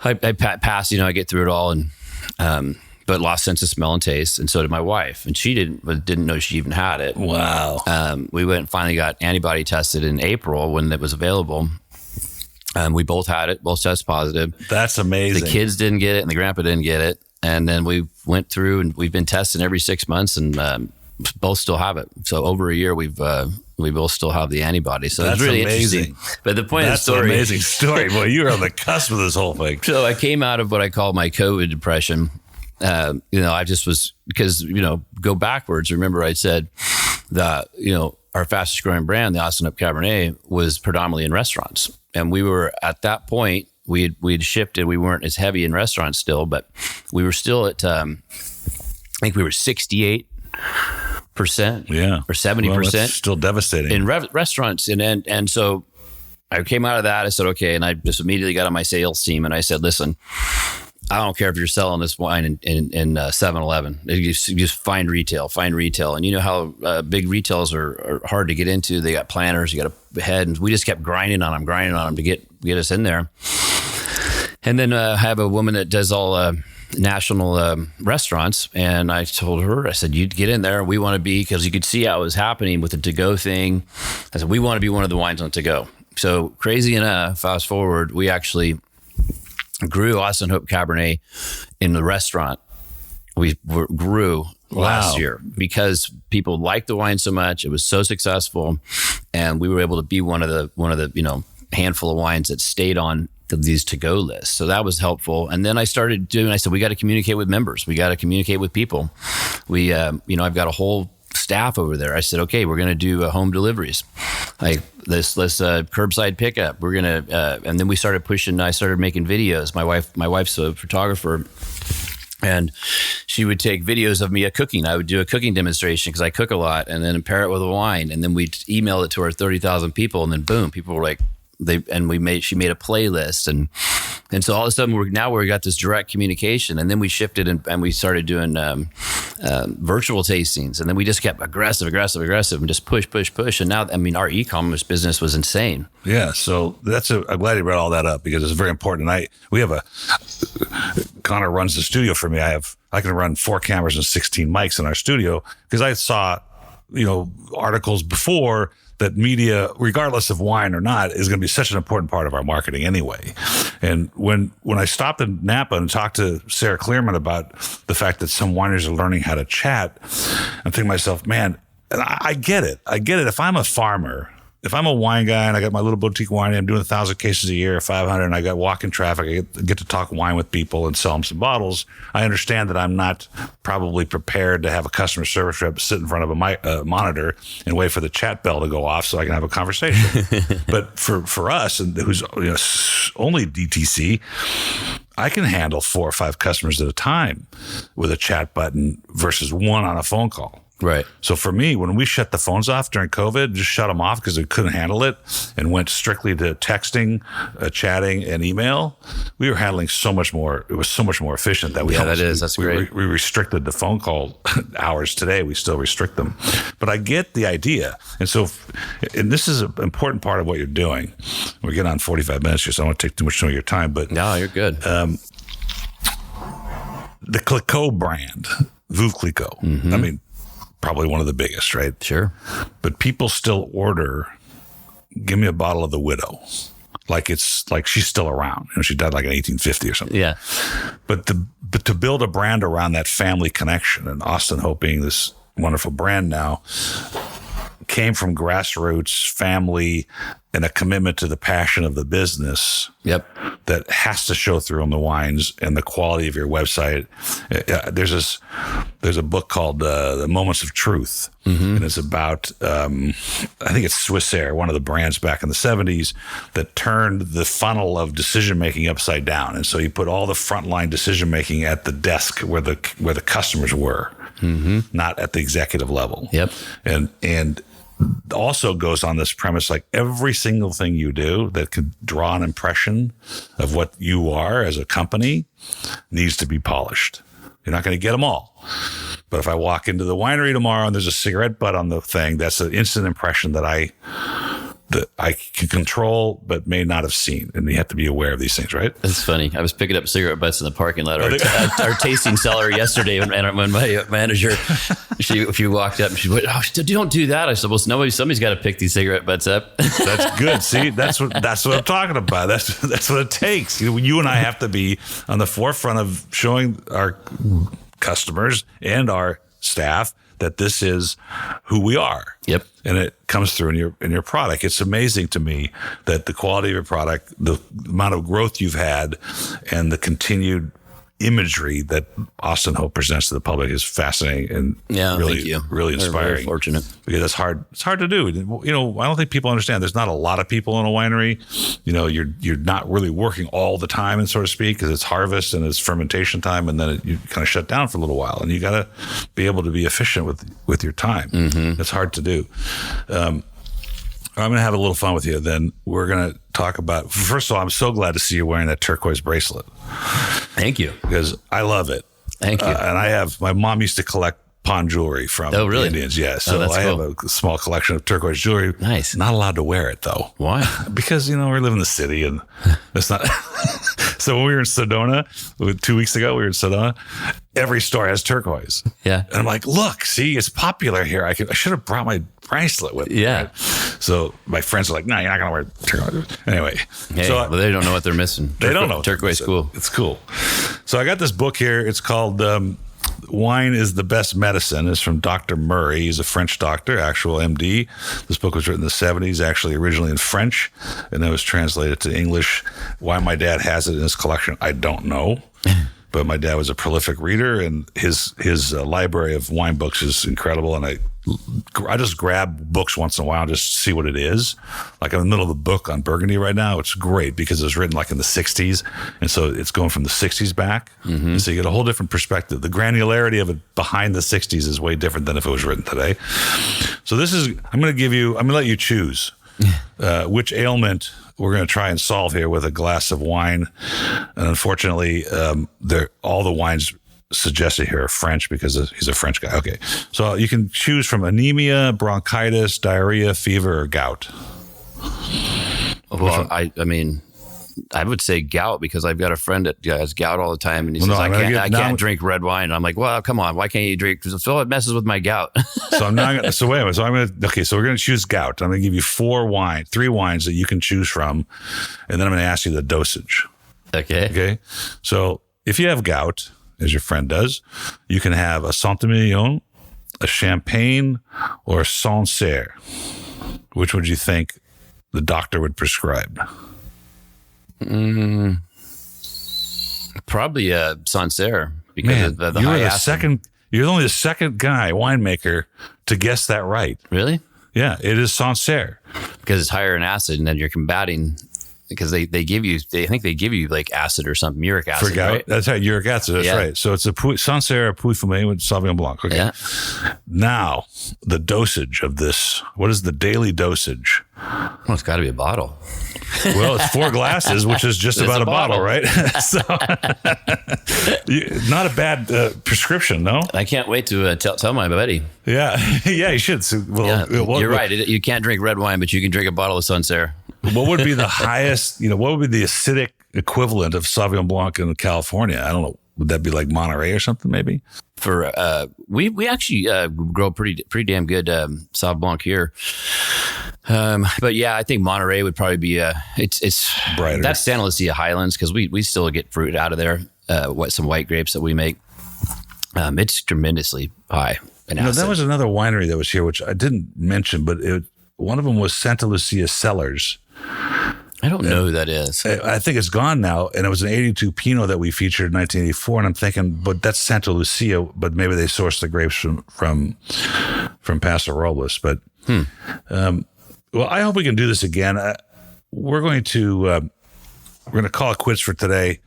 Speaker 3: I pass, I get through it all. And, but lost sense of smell and taste, and so did my wife, and she didn't know she even had it.
Speaker 1: Wow.
Speaker 3: We went and finally got antibody tested in April when it was available. We both had it, both tested positive.
Speaker 1: That's amazing.
Speaker 3: The kids didn't get it, and the grandpa didn't get it, and then we went through, and we've been testing every 6 months, and both still have it. So over a year, we both still have the antibody. So
Speaker 1: that's
Speaker 3: it's really
Speaker 1: amazing.
Speaker 3: Interesting. But the point
Speaker 1: that's
Speaker 3: of the story,
Speaker 1: an amazing story. Boy, you were on the cusp of this whole thing.
Speaker 3: So I came out of what I call my COVID depression. I just was, because, go backwards. Remember I said that, our fastest growing brand, the Austin Hope Cabernet, was predominantly in restaurants. And we were at that point, we'd shifted. We weren't as heavy in restaurants still, but we were still at, I think we were 68%, or 70%.
Speaker 1: Well, that's still devastating.
Speaker 3: In restaurants. And so I came out of that. I said, okay. And I just immediately got on my sales team and I said, listen, I don't care if you're selling this wine in 7-Eleven. You just find retail. And you know how big retails are hard to get into. They got planners, you got a head, and we just kept grinding on them to get us in there. And then I have a woman that does all national restaurants, and I told her, I said, you get in there. We want to be, because you could see how it was happening with the to-go thing. I said, we want to be one of the wines on to-go. So crazy enough, fast forward, we actually grew Austin Hope Cabernet in the restaurant. We grew last year because people liked the wine so much. It was so successful, and we were able to be one of the handful of wines that stayed on these to-go lists. So that was helpful. And then I said, we got to communicate with members. We got to communicate with people. We, I've got a whole staff over there. I said, okay, we're going to do home deliveries. Like let's curbside pickup. We're going to, and then we started pushing, I started making videos. My wife's a photographer, and she would take videos of me cooking. I would do a cooking demonstration because I cook a lot, and then pair it with a wine. And then we'd email it to our 30,000 people. And then boom, people were like, she made a playlist, and so all of a sudden we got this direct communication, and then we shifted and we started doing virtual tastings, and then we just kept aggressive, and just push, and now our e-commerce business was insane.
Speaker 1: Yeah, so I'm glad you brought all that up because it's very important. Connor runs the studio for me. I can run 4 cameras and 16 mics in our studio because I saw, articles before that media, regardless of wine or not, is going to be such an important part of our marketing anyway. And when I stopped in Napa and talked to Sarah Clearman about the fact that some wineries are learning how to chat, I'm thinking to myself, man, and I get it. If I'm a farmer, if I'm a wine guy and I got my little boutique winery, I'm doing 1,000 cases a year, 500, and I got walking traffic, I get to talk wine with people and sell them some bottles. I understand that I'm not probably prepared to have a customer service rep sit in front of a monitor and wait for the chat bell to go off so I can have a conversation. But for us, and who's only DTC, I can handle 4 or 5 customers at a time with a chat button versus one on a phone call.
Speaker 3: Right.
Speaker 1: So for me, when we shut the phones off during COVID, just shut them off because we couldn't handle it and went strictly to texting, chatting, and email, we were handling so much more. It was so much more efficient that
Speaker 3: that's great.
Speaker 1: We restricted the phone call hours today. We still restrict them. But I get the idea. And so, and this is an important part of what you're doing. We're getting on 45 minutes here, so I don't want to take too much of your time. But
Speaker 3: no, you're good.
Speaker 1: The Clicquot brand, Veuve Clicquot.
Speaker 3: Mm-hmm.
Speaker 1: Probably one of the biggest, right?
Speaker 3: Sure. But
Speaker 1: people still order, give me a bottle of the Widow. Like she's still around. She died like in 1850 or something.
Speaker 3: Yeah.
Speaker 1: But to build a brand around that family connection, and Austin Hope being this wonderful brand now, came from grassroots family and a commitment to the passion of the business.
Speaker 3: Yep.
Speaker 1: That has to show through on the wines and the quality of your website. There's a book called The Moments of Truth. Mm-hmm. And it's about, I think it's Swissair, one of the brands back in the 70s that turned the funnel of decision-making upside down. And so you put all the frontline decision-making at the desk where the customers were, mm-hmm. not at the executive level.
Speaker 3: Yep.
Speaker 1: And also goes on this premise, like every single thing you do that could draw an impression of what you are as a company needs to be polished. You're not going to get them all. But if I walk into the winery tomorrow and there's a cigarette butt on the thing, that's an instant impression that I can control, but may not have seen. And you have to be aware of these things, right?
Speaker 3: It's funny. I was picking up cigarette butts in the parking lot of our tasting cellar yesterday, and when my manager, she walked up and she went, "Oh, don't do that." I said, "Well, somebody's got to pick these cigarette butts up."
Speaker 1: That's good. See, that's what I'm talking about. That's what it takes. You and I have to be on the forefront of showing our customers and our staff that this is who we are.
Speaker 3: Yep.
Speaker 1: And it comes through in your product. It's amazing to me that the quality of your product, the amount of growth you've had, and the continued imagery that Austin Hope presents to the public is fascinating and really inspiring.
Speaker 3: Very fortunate.
Speaker 1: Because that's hard. It's hard to do. I don't think people understand. There's not a lot of people in a winery. You're not really working all the time, and so to speak, because it's harvest and it's fermentation time, and then you kind of shut down for a little while, and you got to be able to be efficient with your time. Mm-hmm. It's hard to do. I'm going to have a little fun with you. Then we're going to talk about, first of all, I'm so glad to see you wearing that turquoise bracelet.
Speaker 3: Thank you.
Speaker 1: Because I love it.
Speaker 3: Thank you.
Speaker 1: And my mom used to collect pawn jewelry from the Indians. Yeah. So I have a small collection of turquoise jewelry.
Speaker 3: Nice.
Speaker 1: Not allowed to wear it though.
Speaker 3: Why?
Speaker 1: Because, we live in the city and it's not. So when we were in Sedona 2 weeks ago, we were in Sedona. Every store has turquoise.
Speaker 3: Yeah.
Speaker 1: And I'm like, look, see, it's popular here. I should have brought my bracelet with me.
Speaker 3: Yeah.
Speaker 1: Right? So my friends are like, no, you're not going to wear turquoise. Anyway.
Speaker 3: Hey, they don't know what they're missing.
Speaker 1: They don't know.
Speaker 3: Turquoise is cool.
Speaker 1: It's cool. So I got this book here. It's called Wine is the Best Medicine. It's from Dr. Murray. He's a French doctor, actual MD. This book was written in the 70s, actually originally in French, and then was translated to English. Why my dad has it in his collection, I don't know. But my dad was a prolific reader, and his library of wine books is incredible. And I just grab books once in a while just to see what it is. Like I'm in the middle of the book on Burgundy right now. It's great because it was written like in the 60s. And so it's going from the 60s back. Mm-hmm. So you get a whole different perspective. The granularity of it behind the 60s is way different than if it was written today. So I'm going to let you choose. which ailment we're going to try and solve here with a glass of wine. And unfortunately, all the wines suggested here are French because he's a French guy. Okay. So you can choose from anemia, bronchitis, diarrhea, fever, or gout.
Speaker 3: Well, I mean, I would say gout because I've got a friend that has gout all the time, and he says I can't drink red wine. And I'm like, well, come on, why can't you drink? Because it messes with my gout.
Speaker 1: So I'm not. So wait a minute. So I'm gonna. Okay. So we're gonna choose gout. I'm gonna give you 3 wines that you can choose from, and then I'm gonna ask you the dosage.
Speaker 3: Okay.
Speaker 1: Okay. So if you have gout, as your friend does, you can have a Saint-Emilion, a Champagne, or a Sancerre. Which would you think the doctor would prescribe?
Speaker 3: Probably a Sancerre because of the high acid.
Speaker 1: You're only the second guy, winemaker, to guess that right.
Speaker 3: Really?
Speaker 1: Yeah, it is Sancerre.
Speaker 3: Because it's higher in acid, and then you're combating because I think they give you like acid or something, uric acid.
Speaker 1: For gout, right? That's right, uric acid. That's right. So it's a Sancerre Puy-Fumé with Sauvignon Blanc. Okay.
Speaker 3: Yeah.
Speaker 1: Now, the dosage of this. What is the daily dosage?
Speaker 3: Well, it's got to be a bottle.
Speaker 1: Well, it's 4 glasses, which is just about a bottle, right? So, not a bad prescription, no?
Speaker 3: I can't wait to tell my buddy.
Speaker 1: Yeah, yeah, you should. So,
Speaker 3: you're right. You can't drink red wine, but you can drink a bottle of Sancerre.
Speaker 1: What would be the highest? What would be the acidic equivalent of Sauvignon Blanc in California? I don't know. Would that be like Monterey or something? Maybe.
Speaker 3: For we actually grow pretty damn good Sauv Blanc here. But yeah, I think Monterey would probably be it's
Speaker 1: brighter.
Speaker 3: That's Santa Lucia Highlands because we still get fruit out of there. Some white grapes that we make. It's tremendously high in acid.
Speaker 1: That was another winery that was here, which I didn't mention, but one of them was Santa Lucia Cellars.
Speaker 3: I don't know who that is.
Speaker 1: I think it's gone now, and it was an 82 Pinot that we featured in 1984. And I'm thinking, but that's Santa Lucia, but maybe they sourced the grapes from Paso Robles. But well, I hope we can do this again. We're going to call it quits for today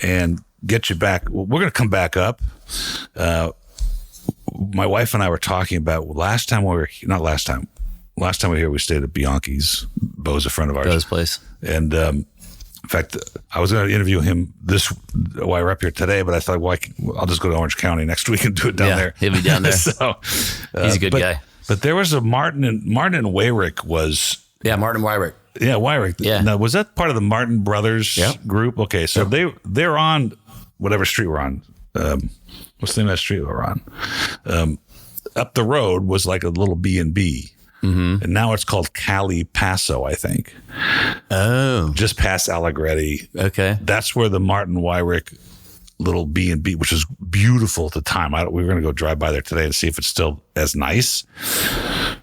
Speaker 1: and get you back. We're going to come back up. My wife and I were talking about last time we were here, we stayed at Bianchi's. Bo's a friend of ours.
Speaker 3: Bo's place.
Speaker 1: And in fact, I was going to interview him while we're up here today, but I thought, well, I'll just go to Orange County next week and do it down there.
Speaker 3: He'll be down there.
Speaker 1: So
Speaker 3: he's a good guy.
Speaker 1: But there was a Martin and Weyrich was.
Speaker 3: Yeah, Martin Weyrich.
Speaker 1: Yeah, Weyrich.
Speaker 3: Yeah.
Speaker 1: Now, was that part of the Martin Brothers group? Okay, so they're on whatever street we're on. What's the name of that street we're on? Up the road was like a little B&B. Mm-hmm. And now it's called Cali Paso, I think.
Speaker 3: Oh.
Speaker 1: Just past Allegretti.
Speaker 3: Okay.
Speaker 1: That's where the Martin Weyrich little B&B, which was beautiful at the time. We were going to go drive by there today and see if it's still as nice.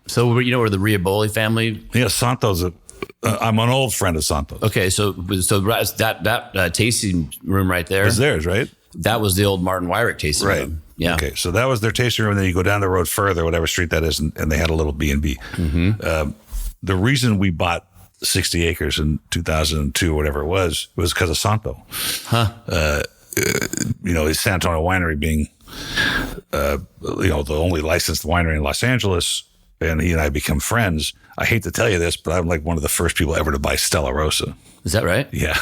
Speaker 3: So, where the Riaboli family?
Speaker 1: Yeah, Santos. I'm an old friend of Santos.
Speaker 3: Okay, so that tasting room right there.
Speaker 1: Is theirs, right?
Speaker 3: That was the old Martin Weyrich tasting room. Yeah. Okay,
Speaker 1: so that was their tasting room. And then you go down the road further, whatever street that is, and they had a little B&B. Mm-hmm. The reason we bought 60 acres in 2002, whatever it was because of Santo.
Speaker 3: Huh.
Speaker 1: His San Antonio winery being, the only licensed winery in Los Angeles, and he and I become friends. I hate to tell you this, but I'm like one of the first people ever to buy Stella Rosa.
Speaker 3: Is that right?
Speaker 1: Yeah.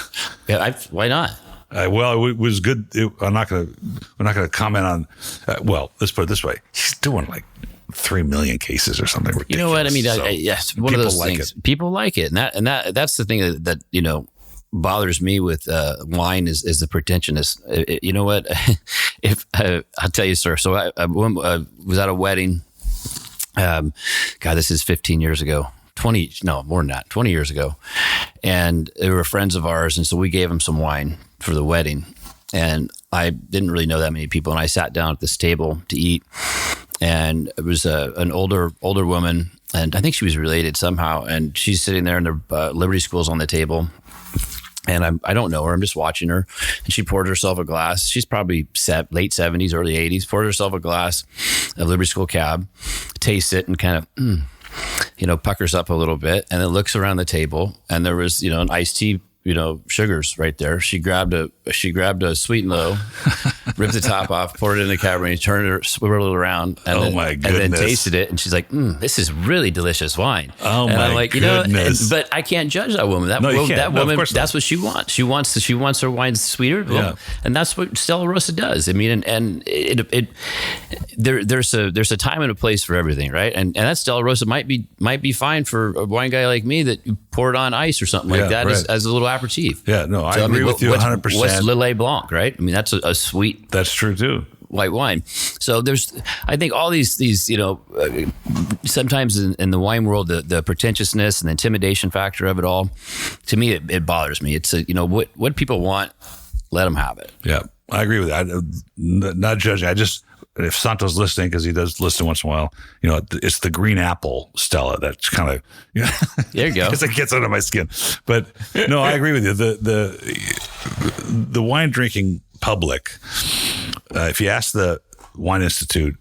Speaker 3: Yeah. Why not?
Speaker 1: Well, it was good. We're not going to comment on. Let's put it this way: he's doing like 3 million cases or something ridiculous.
Speaker 3: You know what I mean? Yes, one of those things. People like it, and that's the thing that bothers me with wine is the pretentiousness. You know what? If I'll tell you, sir. So I was at a wedding. God, this is 15 years ago. 20 years ago. And they were friends of ours. And so we gave them some wine for the wedding. And I didn't really know that many people. And I sat down at this table to eat. And it was an older woman. And I think she was related somehow. And she's sitting there and the Liberty School's on the table. And I don't know her. I'm just watching her. And she poured herself a glass. She's probably late 70s, early 80s. Poured herself a glass of Liberty School Cab. Tastes it and kind of... puckers up a little bit and then looks around the table and there was, an iced tea, sugars right there. She grabbed a sweet and low, ripped the top off, poured it in the Cabernet, turned it, swirled it around, and then tasted it. And she's like, this is really delicious wine.
Speaker 1: Oh,
Speaker 3: and
Speaker 1: my
Speaker 3: I'm like,
Speaker 1: goodness.
Speaker 3: but I can't judge that woman. That woman, that's what she wants. She wants her wine sweeter. Well, and that's what Stella Rosa does. I mean, and there's a time and a place for everything, right? And that Stella Rosa might be fine for a wine guy like me that you pour it on ice or something like that as a little aperitif.
Speaker 1: Yeah, no, I agree with you 100%.
Speaker 3: What's Lillet Blanc, right? I mean, that's a sweet.
Speaker 1: That's true too.
Speaker 3: White wine. So I think all these sometimes in the wine world, the pretentiousness and the intimidation factor of it all, to me, it bothers me. It's what people want, let them have it.
Speaker 1: Yeah, I agree with that. Not judging. If Santo's listening, because he does listen once in a while, it's the green apple Stella that's kind of,
Speaker 3: there you go.
Speaker 1: Because it gets under my skin. But no, I agree with you. The wine drinking public, if you ask the Wine Institute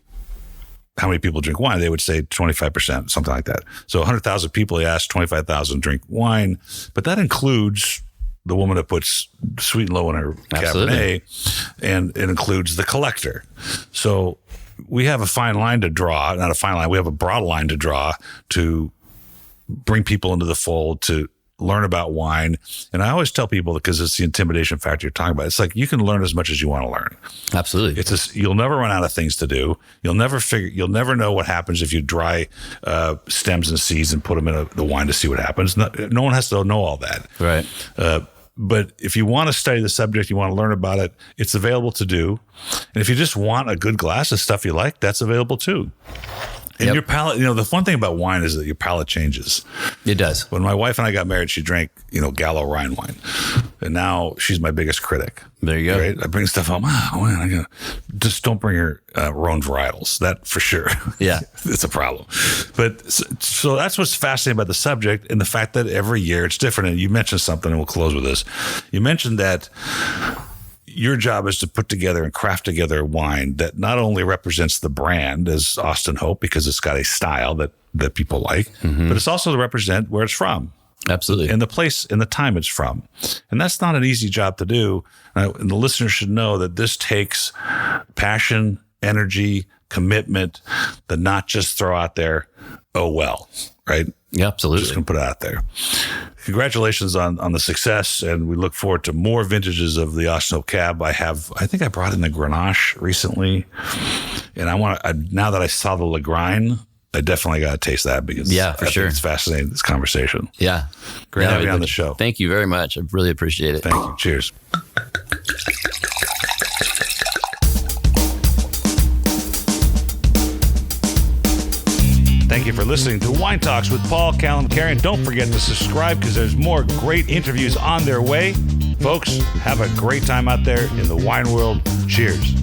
Speaker 1: how many people drink wine, they would say 25%, something like that. So 100,000 people, you ask, 25,000 drink wine, but that includes the woman that puts sweet and low in her Cabernet, and it includes the collector. So we have a fine line to draw, not a fine line, we have a broad line to draw to bring people into the fold, to learn about wine. And I always tell people, because it's the intimidation factor you're talking about, it's like you can learn as much as you want to learn.
Speaker 3: Absolutely.
Speaker 1: You'll never run out of things to do. You'll never know what happens if you dry stems and seeds and put them in the wine to see what happens. No one has to know all that.
Speaker 3: Right.
Speaker 1: But if you want to study the subject, you want to learn about it, it's available to do. And if you just want a good glass of stuff you like, that's available too. And your palate, the fun thing about wine is that your palate changes.
Speaker 3: It does.
Speaker 1: When my wife and I got married, she drank, Gallo Rhine wine. And now she's my biggest critic.
Speaker 3: There you go.
Speaker 1: Right? I bring stuff home. Just don't bring her Rhone varietals. That for sure.
Speaker 3: Yeah.
Speaker 1: It's a problem. But so that's what's fascinating about the subject, and the fact that every year it's different. And you mentioned something, and we'll close with this. You mentioned that your job is to put together and craft together a wine that not only represents the brand as Austin Hope, because it's got a style that people like, but it's also to represent where it's from.
Speaker 3: Absolutely.
Speaker 1: And the place and the time it's from. And that's not an easy job to do. And the listeners should know that this takes passion, energy, commitment, to not just throw out there, oh, well, right?
Speaker 3: Yeah, absolutely.
Speaker 1: Just going to put it out there. Congratulations on the success, and we look forward to more vintages of the Austin Hope Cab. I think I brought in the Grenache recently, and now that I saw the Lagrein, I definitely got to taste that, because I think it's fascinating, this conversation.
Speaker 3: Yeah.
Speaker 1: Great having you on the show.
Speaker 3: Thank you very much. I really appreciate it.
Speaker 1: Thank you. Cheers. Thank you for listening to Wine Talks with Paul Calvin. Don't forget to subscribe, because there's more great interviews on their way. Folks, have a great time out there in the wine world. Cheers.